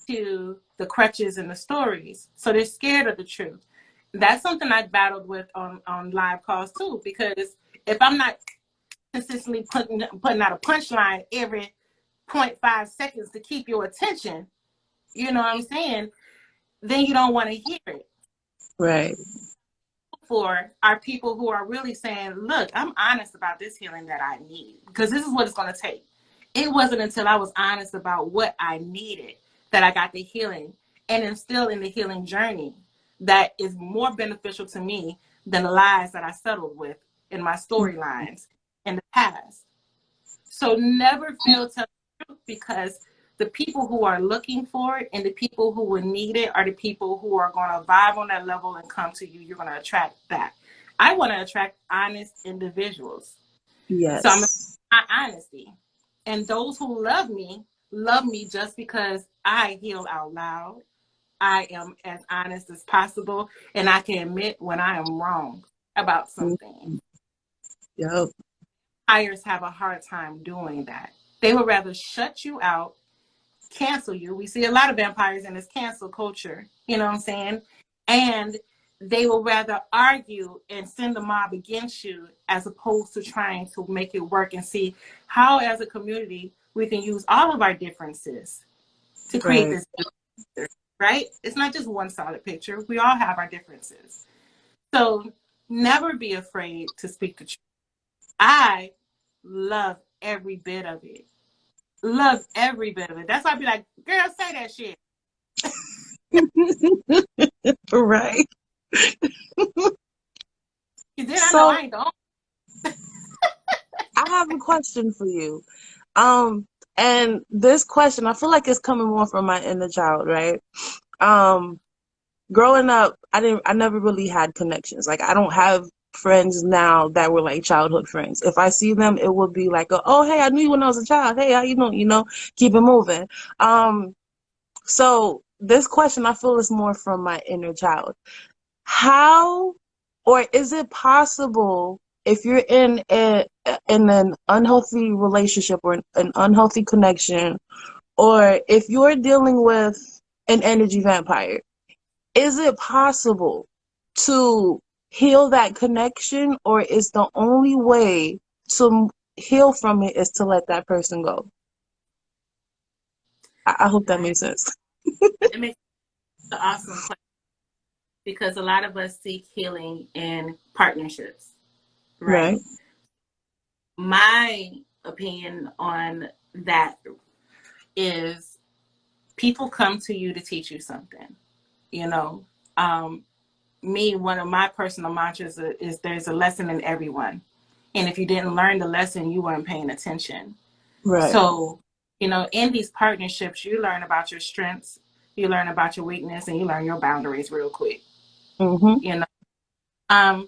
C: to the crutches and the stories. So they're scared of the truth. That's something I battled with on live calls too, because if I'm not consistently putting out a punchline every 0.5 seconds to keep your attention, you know what I'm saying, then you don't want to hear it.
A: Right.
C: For are people who are really saying, look, I'm honest about this healing that I need, because this is what it's going to take. It wasn't until I was honest about what I needed that I got the healing, and am still in the healing journey that is more beneficial to me than the lies that I settled with in my storylines in the past. So never fail to tell the truth, because the people who are looking for it and the people who will need it are the people who are going to vibe on that level and come to you. You're going to attract that. I want to attract honest individuals. So I'm
A: Yes.
C: my honesty. And those who love me just because I heal out loud. I am as honest as possible, and I can admit when I am wrong about something.
A: Yep.
C: Vampires have a hard time doing that. They would rather shut you out, cancel you. We see a lot of vampires in this cancel culture, you know what I'm saying? And they will rather argue and send the mob against you as opposed to trying to make it work and see how, as a community, we can use all of our differences to create
A: Right.
C: this picture, right? It's not just one solid picture. We all have our differences. So never be afraid to speak the truth. I love every bit of it. Love every bit of it. That's why I be like, girl, say that shit.
A: Right.
C: You did. I know
A: So
C: I ain't the only.
A: I have a question for you. And this question, I feel like it's coming more from my inner child, right? Growing up, I never really had connections. Like, I don't have friends now that were like childhood friends. If I see them, it would be like, oh, hey, I knew you when I was a child. Hey, how you doing? You know, keep it moving. So this question, I feel, is more from my inner child. How, or is it possible, if you're in an unhealthy relationship or an unhealthy connection, or if you're dealing with an energy vampire, is it possible to heal that connection, or is the only way to heal from it is to let that person go? I hope that
C: Right.
A: makes sense.
C: It makes an awesome question because a lot of us seek healing in partnerships,
A: Right.
C: right? My opinion on that is people come to you to teach you something, you know. One of my personal mantras is there's a lesson in everyone. And if you didn't learn the lesson, you weren't paying attention.
A: Right.
C: So, in these partnerships, you learn about your strengths, you learn about your weakness, and you learn your boundaries real quick.
A: Mm-hmm.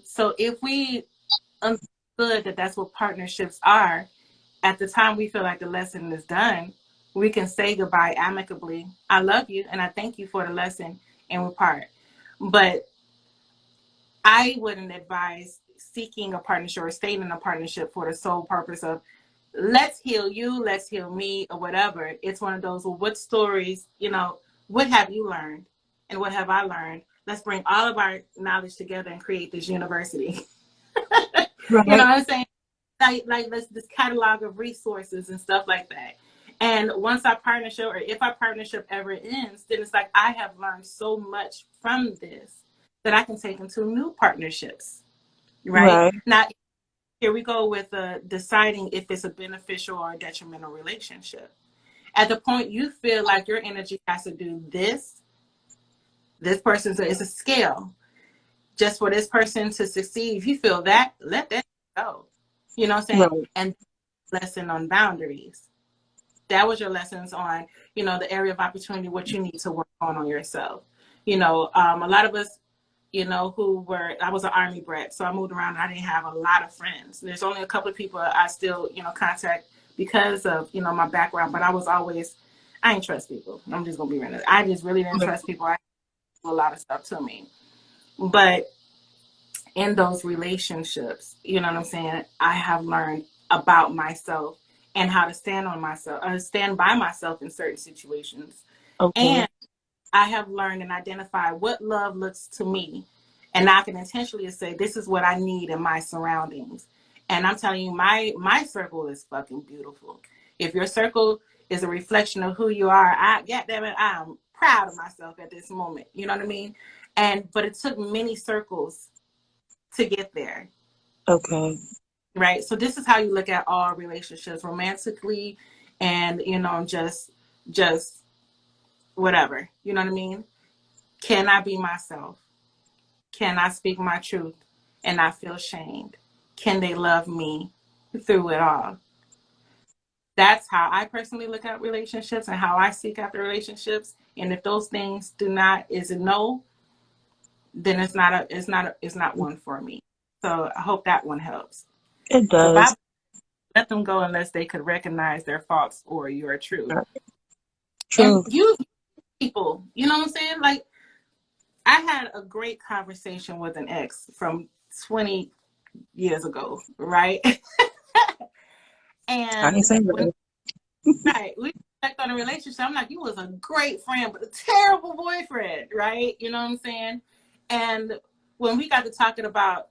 C: So if we understood that that's what partnerships are, at the time we feel like the lesson is done, we can say goodbye amicably. I love you and I thank you for the lesson, and we're part. But I wouldn't advise seeking a partnership or staying in a partnership for the sole purpose of let's heal you, let's heal me, or whatever. It's one of those, well, what stories, what have you learned and what have I learned? Let's bring all of our knowledge together and create this university. You know
A: Right.
C: what I'm saying? Like this catalog of resources and stuff like that. And once our partnership, or if our partnership ever ends, then it's like I have learned so much from this that I can take into new partnerships, right?
A: Right.
C: Now, here we go with deciding if it's a beneficial or a detrimental relationship. At the point you feel like your energy has to do this person's, it's a scale. Just for this person to succeed, if you feel that, let that go. You know what I'm saying?
A: Right.
C: And lesson on boundaries. That was your lessons on, the area of opportunity, what you need to work on yourself. A lot of us, I was an Army brat, so I moved around. I didn't have a lot of friends. There's only a couple of people I still, contact because of, my background, but I ain't trust people. I'm just going to be real. I just really didn't trust people. I do a lot of stuff to me. But in those relationships, you know what I'm saying, I have learned about myself and how to stand on myself, stand by myself in certain situations.
A: Okay.
C: And I have learned and identified what love looks to me. And I can intentionally say, this is what I need in my surroundings. And I'm telling you, my circle is fucking beautiful. If your circle is a reflection of who you are, I'm proud of myself at this moment. You know what I mean? But it took many circles to get there.
A: Okay.
C: Right. So this is how you look at all relationships romantically and, just whatever, you know what I mean? Can I be myself? Can I speak my truth and not feel shamed? Can they love me through it all? That's how I personally look at relationships and how I seek after relationships. And if those things is a no, then it's not one for me. So I hope that one helps.
A: It
C: The
A: does.
C: Bible, let them go unless they could recognize their faults or your truth. And
A: True.
C: you people, you know what I'm saying? Like, I had a great conversation with an ex from 20 years ago, right?
A: I
C: And
A: ain't saying
C: when
A: that.
C: we checked on a relationship, I'm like, you was a great friend, but a terrible boyfriend, right? You know what I'm saying? And when we got to talking about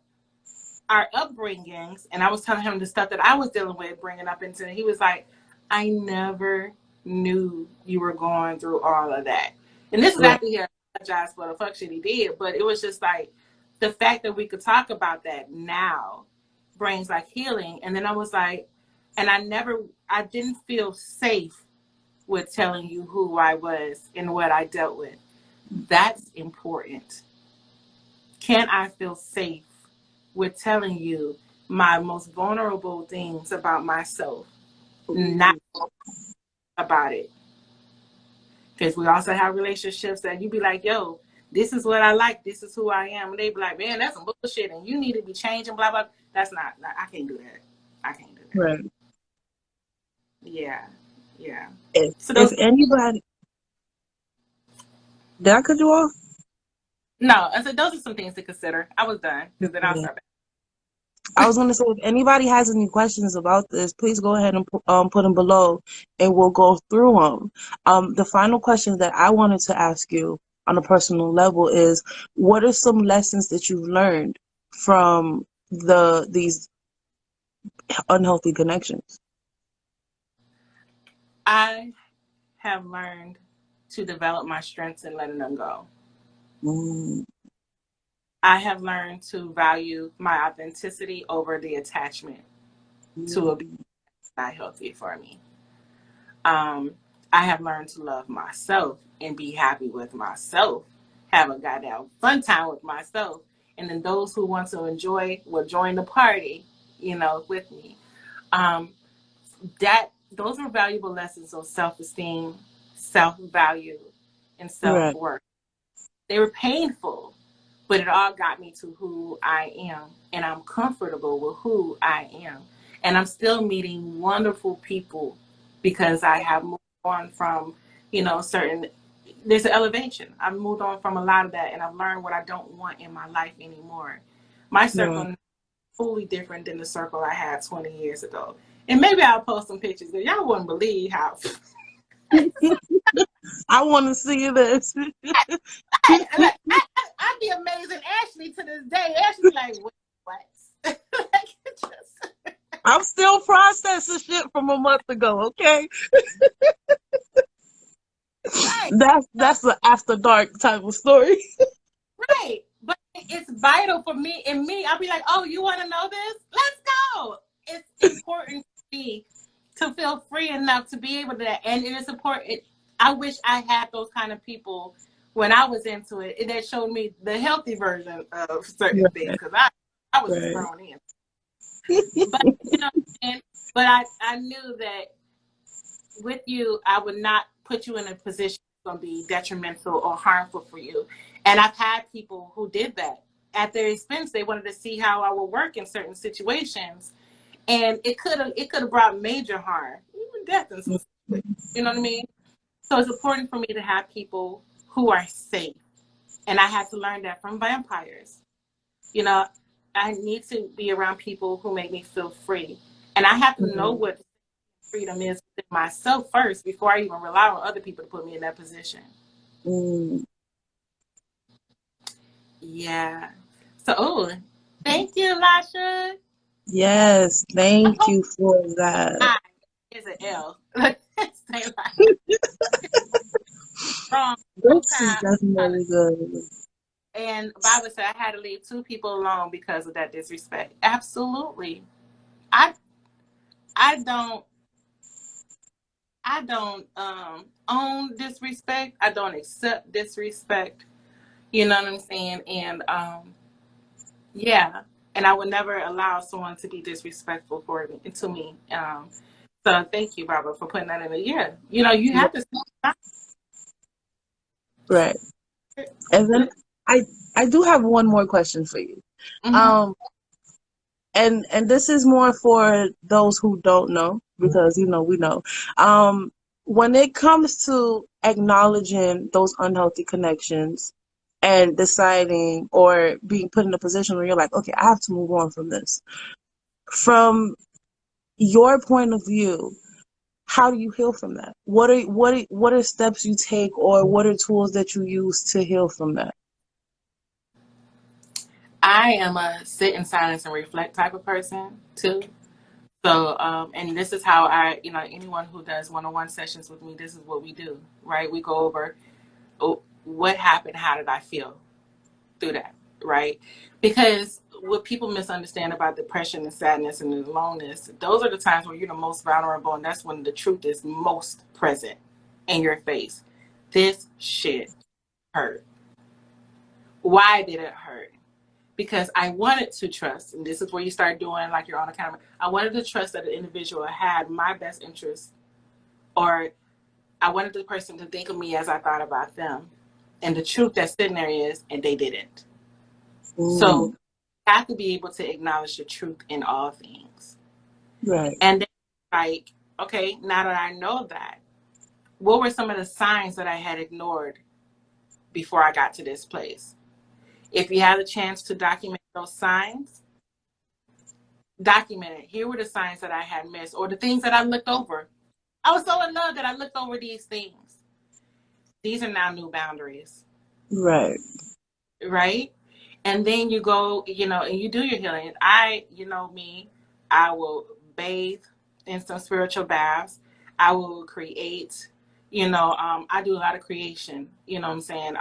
C: our upbringings, and I was telling him the stuff that I was dealing with, bringing up into it, he was like, I never knew you were going through all of that. And this is
A: Right.
C: after he apologized for the fuck shit he did, but it was just like the fact that we could talk about that now brings like healing. And then I was like, and I didn't feel safe with telling you who I was and what I dealt with. That's important. Can I feel safe with telling you my most vulnerable things about myself, not about it? Because we also have relationships that you be like, yo, this is what I like, this is who I am. And they be like, man, that's some bullshit and you need to be changing, blah, blah. That's not, I can't do that. I can't do that.
A: Right.
C: Yeah. Yeah.
A: If
C: So
A: if
C: those,
A: anybody, did I cut you off?
C: no, I said those are some things to consider. I was done because then I'll
A: Yeah.
C: start back.
A: I was gonna say if anybody has any questions about this, please go ahead and put them below, and we'll go through them. The final question that I wanted to ask you on a personal level is, what are some lessons that you've learned from these unhealthy connections?
C: I have learned to develop my strengths and letting them go.
A: Mm.
C: I have learned to value my authenticity over the attachment to a being not healthy for me. I have learned to love myself and be happy with myself, have a goddamn fun time with myself. And then those who want to enjoy will join the party, with me. Um, those are valuable lessons on self-esteem, self-value, and
A: Right.
C: self-worth. They were painful, but it all got me to who I am, and I'm comfortable with who I am. And I'm still meeting wonderful people because I have moved on from, there's an elevation. I've moved on from a lot of that, and I've learned what I don't want in my life anymore. My circle
A: Right.
C: is totally different than the circle I had 20 years ago. And maybe I'll post some pictures, but y'all wouldn't believe how.
A: I want to see this.
C: I'd be amazing Ashley to this day. Ashley be like, wait, what?
A: I'm still processing shit from a month ago. Okay,
C: Right.
A: that's the after dark type of story.
C: Right. But it's vital for me. And me, I'll be like, oh, you want to know this? Let's go. It's important for me to feel free enough to be able to, and it is important. I wish I had those kind of people when I was into it. And that showed me the healthy version of certain things because I was just
A: Right.
C: thrown in. But, but I knew that with you, I would not put you in a position that's going to be detrimental or harmful for you. And I've had people who did that at their expense. They wanted to see how I would work in certain situations, and it could have brought major harm, even death in some situations. You know what I mean? So it's important for me to have people who are safe, and I had to learn that from vampires. You know, I need to be around people who make me feel free, and I have to know what freedom is within myself first before I even rely on other people to put me in that position.
A: Mm.
C: Yeah. So, thank you, Lasha.
A: Yes,
C: I
A: thank
C: hope
A: you for that.
C: I is an L. Say like wrong whole
A: This is
C: time.
A: definitely good.
C: And Bible said I had to leave 2 people alone because of that disrespect. Absolutely. I I don't own disrespect. I don't accept disrespect. You know what I'm saying? And yeah. And I would never allow someone to be disrespectful to me. So thank you, Barbara, for putting that in the year. You know, you have to.
A: Right. And then I do have one more question for you.
C: Mm-hmm.
A: Um, and this is more for those who don't know, because you know we know. When it comes to acknowledging those unhealthy connections and deciding or being put in a position where you're like, okay, I have to move on from this. From your point of view, how do you heal from that? What are steps you take, or what are tools that you use to heal from that?
C: I am a sit in silence and reflect type of person too. So, and this is how anyone who does one-on-one sessions with me, this is what we do, right? We go over, oh, what happened, how did I feel through that, right? Because what people misunderstand about depression and sadness and the loneliness, those are the times where you're the most vulnerable, and that's when the truth is most present in your face. This shit hurt. Why did it hurt? Because I wanted to trust, and this is where you start doing like your own accountability. I wanted to trust that the individual had my best interest, or I wanted the person to think of me as I thought about them. And the truth that's sitting there is, and they didn't. So
A: Mm,
C: you have to be able to acknowledge the truth in all things.
A: right,
C: And then, like, okay, now that I know that, what were some of the signs that I had ignored before I got to this place? If you had a chance to document those signs, document it. Here were the signs that I had missed, or the things that I looked over. I was so in love that I looked over these things. These are now new boundaries,
A: right,
C: right? And then you go, and you do your healing. Me, I will bathe in some spiritual baths. I will create, I do a lot of creation, you know what I'm saying,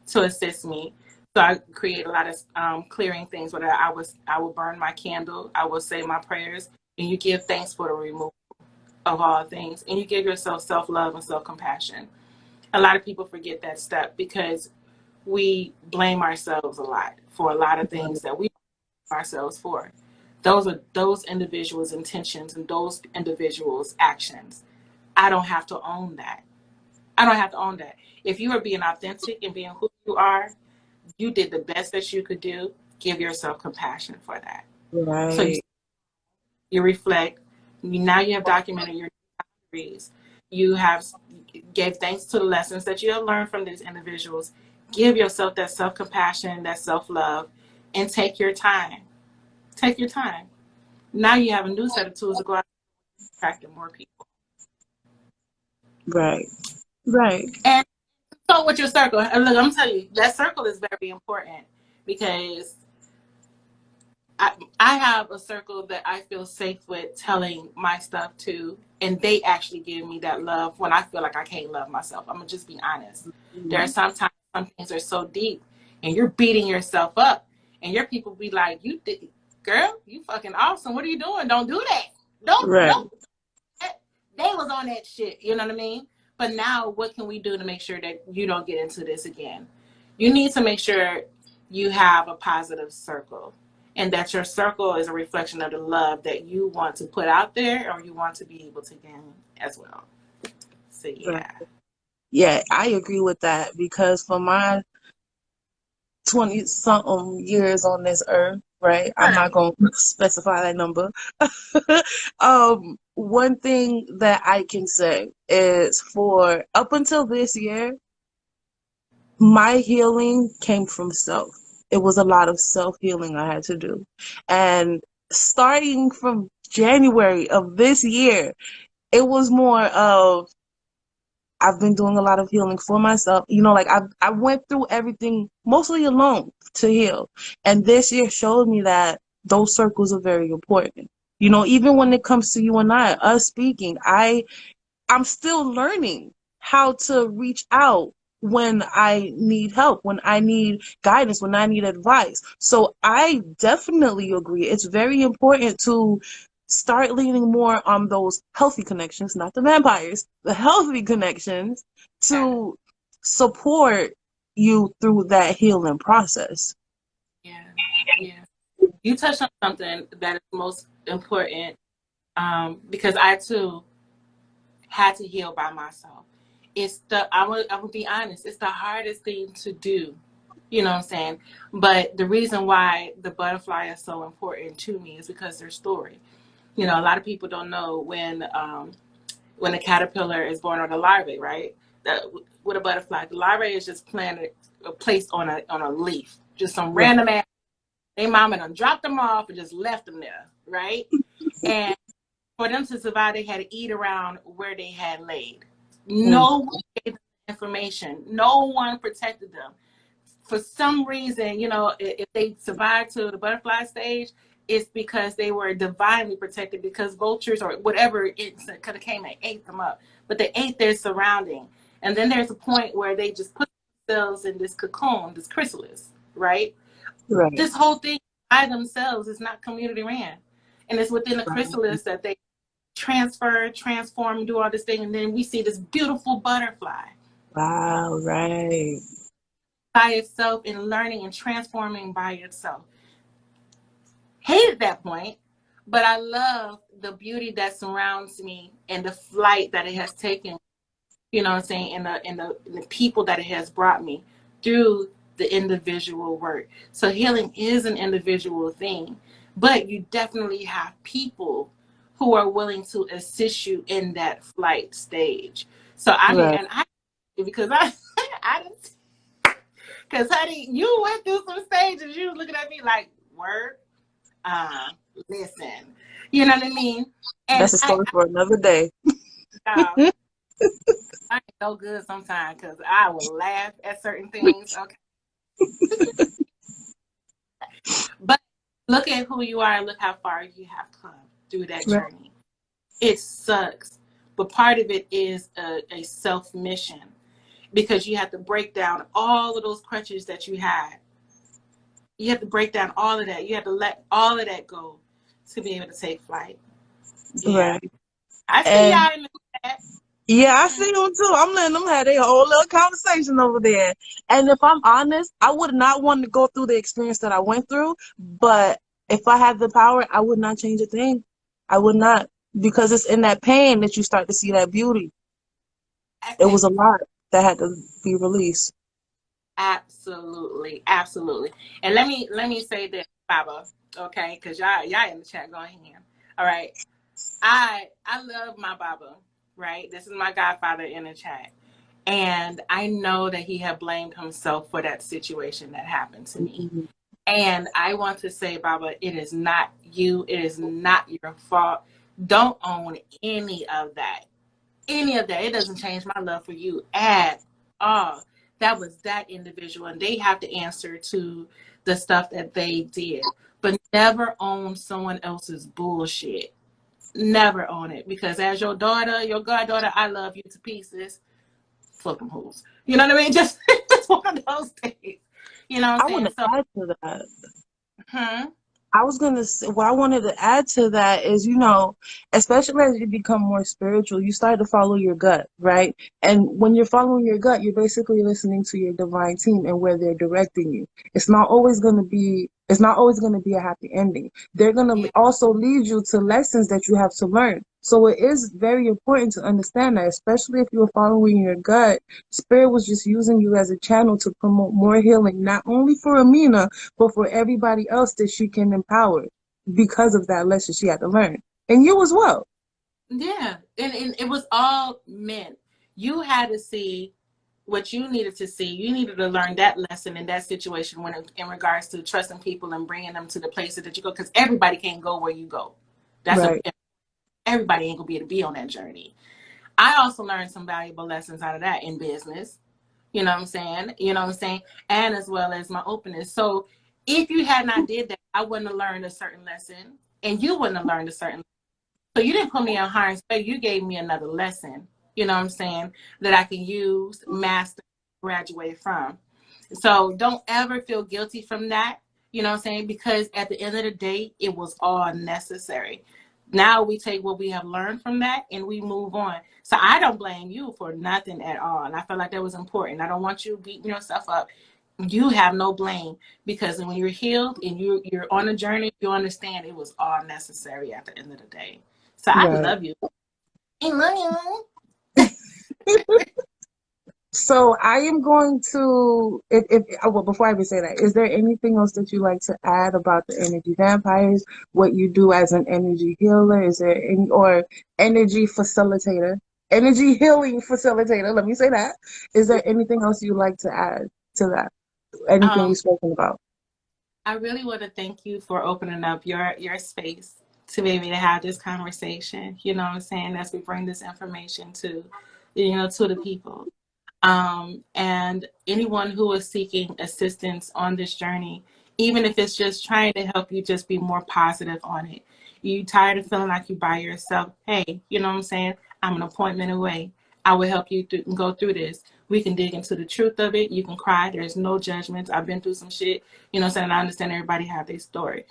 C: to assist me. So I create a lot of clearing things. Whether I will burn my candle, I will say my prayers, and you give thanks for the removal of all things, and you give yourself self-love and self-compassion. A lot of people forget that step because we blame ourselves a lot for a lot of things that we blame ourselves for. Those are those individuals' intentions and those individuals' actions. I don't have to own that. I don't have to own that. If you are being authentic and being who you are, you did the best that you could do. Give yourself compassion for that. So
A: right,
C: you reflect. Now you have documented your boundaries. You have gave thanks to the lessons that you have learned from these individuals. Give yourself that self-compassion, that self-love, and take your time. Take your time. Now you have a new set of tools to go out and attract more people.
A: right, right,
C: And so with your circle, and look, I'm telling you, that circle is very important because I have a circle that I feel safe with telling my stuff to, and they actually give me that love when I feel like I can't love myself. I'm gonna just be honest. There are
A: mm,
C: sometimes some things are so deep, and you're beating yourself up, and your people be like, "You did, girl, you fucking awesome. What are you doing? Don't do that.
A: right,
C: Don't." They was on that shit. You know what I mean? But now, what can we do to make sure that you don't get into this again? You need to make sure you have a positive circle, and that your circle is a reflection of the love that you want to put out there or you want to be able to gain as well. So
A: right.
C: yeah.
A: Yeah, I agree with that, because for my 20 something years on this earth, right? I'm not
C: Right.
A: going to specify that number. One thing that I can say is, for up until this year, my healing came from self. It was a lot of self healing I had to do. And starting from January of this year, it was more of, I've been doing a lot of healing for myself. Like I went through everything mostly alone to heal. And this year showed me that those circles are very important. Even when it comes to you and us speaking, I'm still learning how to reach out when I need help, when I need guidance, when I need advice. So I definitely agree. It's very important to start leaning more on those healthy connections, not the vampires, the healthy connections,
C: Yeah.
A: to support you through that healing process.
C: Yeah. Yeah. You touched on something that is most important because I too had to heal by myself. I'm gonna be honest, it's the hardest thing to do. You know what I'm saying? But the reason why the butterfly is so important to me is because their story. You know, a lot of people don't know when a caterpillar is born, or the larvae, right? With a butterfly, the larvae is just placed on a leaf, just some
D: Right.
C: random ass. They mama done dropped them off and just left them there, right? And for them to survive, they had to eat around where they had laid. No one gave them information. No one protected them. For some reason, you know, if they survived to the butterfly stage, it's because they were divinely protected, because vultures or whatever insect could have came and ate them up. But they ate their surrounding. And then there's a point where they just put themselves in this cocoon, this chrysalis, right?
D: Right.
C: This whole thing by themselves is not community ran. And it's within the chrysalis that they transfer, transform, do all this thing. And then we see this beautiful butterfly
D: Wow, right.
C: by itself and learning and transforming by itself. Hated that point, but I love the beauty that surrounds me and the flight that it has taken, you know what I'm saying, and the people that it has brought me through the individual work. So healing is an individual thing, but you definitely have people who are willing to assist you in that flight stage. So I mean,
D: Right.
C: and I, because I, I didn't, because honey, you went through some stages. You was looking at me like, word, listen, you know what I mean? And
D: That's a story for another day.
C: uh, I ain't no good sometimes because I will laugh at certain things. Okay. But look at who you are and look how far you have come through that
D: Right.
C: journey. It sucks. But part of it is a self mission, because you have to break down all of those crutches that you had. You have to break down all of that. You have to let all of that go to be able to take flight. Yeah.
D: Right.
C: I see
D: And
C: y'all in the chat.
D: yeah, I see them too. I'm letting them have their whole little conversation over there. And if I'm honest, I would not want to go through the experience that I went through. But if I had the power, I would not change a thing. I would not. Because it's in that pain that you start to see that beauty. It was a lot that had to be released.
C: Absolutely, absolutely. And let me say this, Baba, okay? Because y'all in the chat going here. All right. I love my Baba, right? This is my godfather in the chat. And I know that he had blamed himself for that situation that happened to me.
D: Mhm.
C: And I want to say, Baba, it is not you. It is not your fault. Don't own any of that. Any of that. It doesn't change my love for you at all. That was that individual, and they have to answer to the stuff that they did. But never own someone else's bullshit. Never own it, because as your daughter, your goddaughter, I love you to pieces. Fuck them hoes. You know what I mean? Just one of those things. You know what
D: I
C: I'm
D: want
C: saying?
D: to
C: So,
D: add to that.
C: hmm?
D: I was gonna say, what I wanted to add to that is, especially as you become more spiritual, you start to follow your gut, right? And when you're following your gut, you're basically listening to your divine team and where they're directing you. It's not always gonna be a happy ending. They're gonna
C: Yeah.
D: also lead you to lessons that you have to learn. So it is very important to understand that, especially if you're following your gut. Spirit was just using you as a channel to promote more healing, not only for Aaminah, but for everybody else that she can empower because of that lesson she had to learn. And you as well.
C: Yeah. And it was all meant. You had to see what you needed to see. You needed to learn that lesson in that situation when in regards to trusting people and bringing them to the places that you go, because everybody can't go where you go.
D: Right.
C: Everybody ain't gonna be able to be on that journey. I also learned some valuable lessons out of that in business. You know what I'm saying? You know what I'm saying? And as well as my openness. So if you had not did that, I wouldn't have learned a certain lesson, and you wouldn't have learned a certain. So you didn't put me on harm's way. You gave me another lesson. You know what I'm saying? That I can use, master, graduate from. So don't ever feel guilty from that. You know what I'm saying? Because at the end of the day, it was all necessary. Now we take what we have learned from that and we move on. So I don't blame you for nothing at all. And I feel like that was important. I don't want you beating yourself up. You have no blame, because when you're healed and you're on a journey, you understand it was all necessary at the end of the day. So I
D: Right.
C: love you. I love you.
D: So I am going to, well, before I even say that, is there anything else that you like to add about the energy vampires? What you do as an energy healer? Is there any, or energy facilitator, energy healing facilitator? Let me say that. Is there anything else you like to add to that? Anything we've
C: Um,
D: spoken about?
C: I really want to thank you for opening up your space to be able to have this conversation. You know what I'm saying? As we bring this information to, to the people. And anyone who is seeking assistance on this journey, even if it's just trying to help you just be more positive on it. You tired of feeling like you by yourself? Hey, you know what I'm saying? I'm an appointment away. I will help you go through this. We can dig into the truth of it. You can cry. There's no judgments. I've been through some shit. You know what I'm saying? I understand everybody have their story.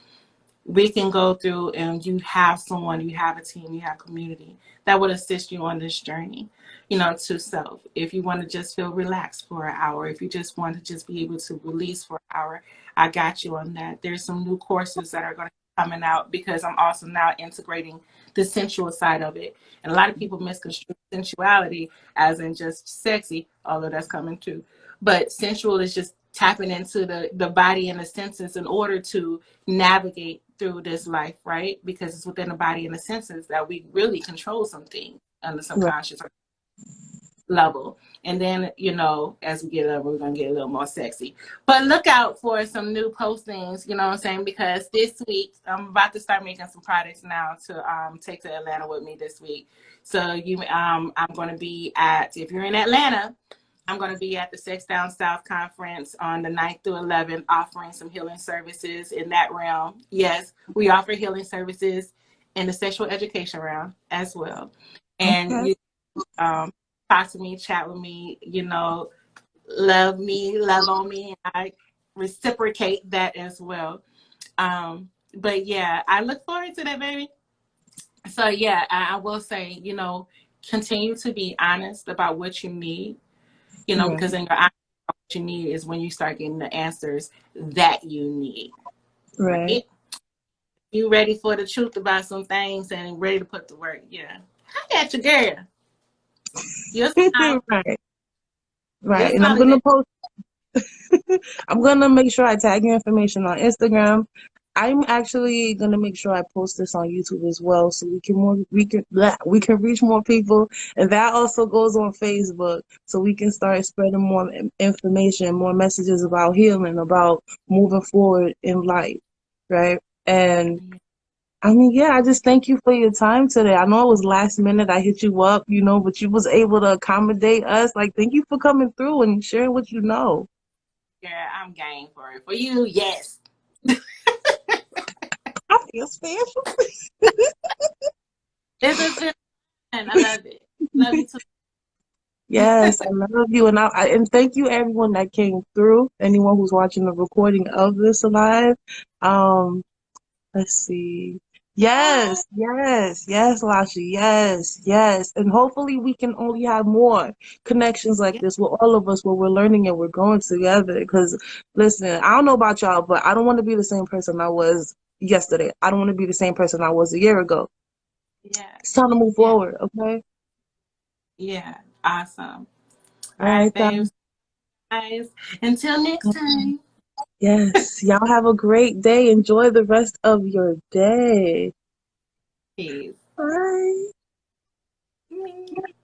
C: We can go through and you have someone, you have a team, you have community that would assist you on this journey, to self. If you want to just feel relaxed for an hour, if you just want to just be able to release for an hour, I got you on that. There's some new courses that are going to be coming out because I'm also now integrating the sensual side of it. And a lot of people misconstrue sensuality as in just sexy, although that's coming too. But sensual is just tapping into the body and the senses in order to navigate through this life, right? Because it's within the body and the senses that we really control something on the
D: Right.
C: subconscious level. And then, as we get up, we're going to get a little more sexy. But look out for some new postings, you know what I'm saying? Because this week, I'm about to start making some products now to take to Atlanta with me this week. So I'm going to be if you're in Atlanta, I'm going to be at the Sex Down South conference on the 9th through 11th, offering some healing services in that realm. Yes, we offer healing services in the sexual education realm as well. And
D: Okay.
C: you talk to me, chat with me, love me, love on me. I reciprocate that as well. But yeah, I look forward to that, baby. So yeah, I will say, continue to be honest about what you need,
D: Right.
C: because in your what you need is when you start getting the answers that you need,
D: Right.
C: right? You ready for the truth about some things and ready to put the work. Yeah. I got you, girl. You'll smile.
D: Right.
C: You'll
D: Right. And I'm
C: smile
D: gonna
C: again.
D: post. I'm gonna make sure I tag your information on Instagram. I'm actually gonna make sure I post this on YouTube as well, so we can reach more people, and that also goes on Facebook, so we can start spreading more information, more messages about healing, about moving forward in life, right? And I mean, yeah, I just thank you for your time today. I know it was last minute. I hit you up, but you was able to accommodate us. Like, thank you for coming through and sharing what you know.
C: Yeah, I'm game for it. For you, yes.
D: I feel special.
C: This has been fun. I love it. Love you too.
D: Yes, I love you, and thank you everyone that came through. Anyone who's watching the recording of this live. Um, let's see.
C: Bye.
D: Yes, Lasha. Yes, and hopefully we can only have more connections like
C: Yeah,
D: this with all of us, where we're learning and we're growing together. Because listen, I don't know about y'all, but I don't want to be the same person I was yesterday. I don't want to be the same person I was a year ago.
C: yeah,
D: It's time to move
C: yeah,
D: forward. Okay.
C: yeah. Awesome. All
D: All right,
C: right, babes. Guys. Until next
D: then.
C: time.
D: Yes. Y'all have a great day. Enjoy the rest of your day.
C: Peace.
D: Bye.
C: Mm.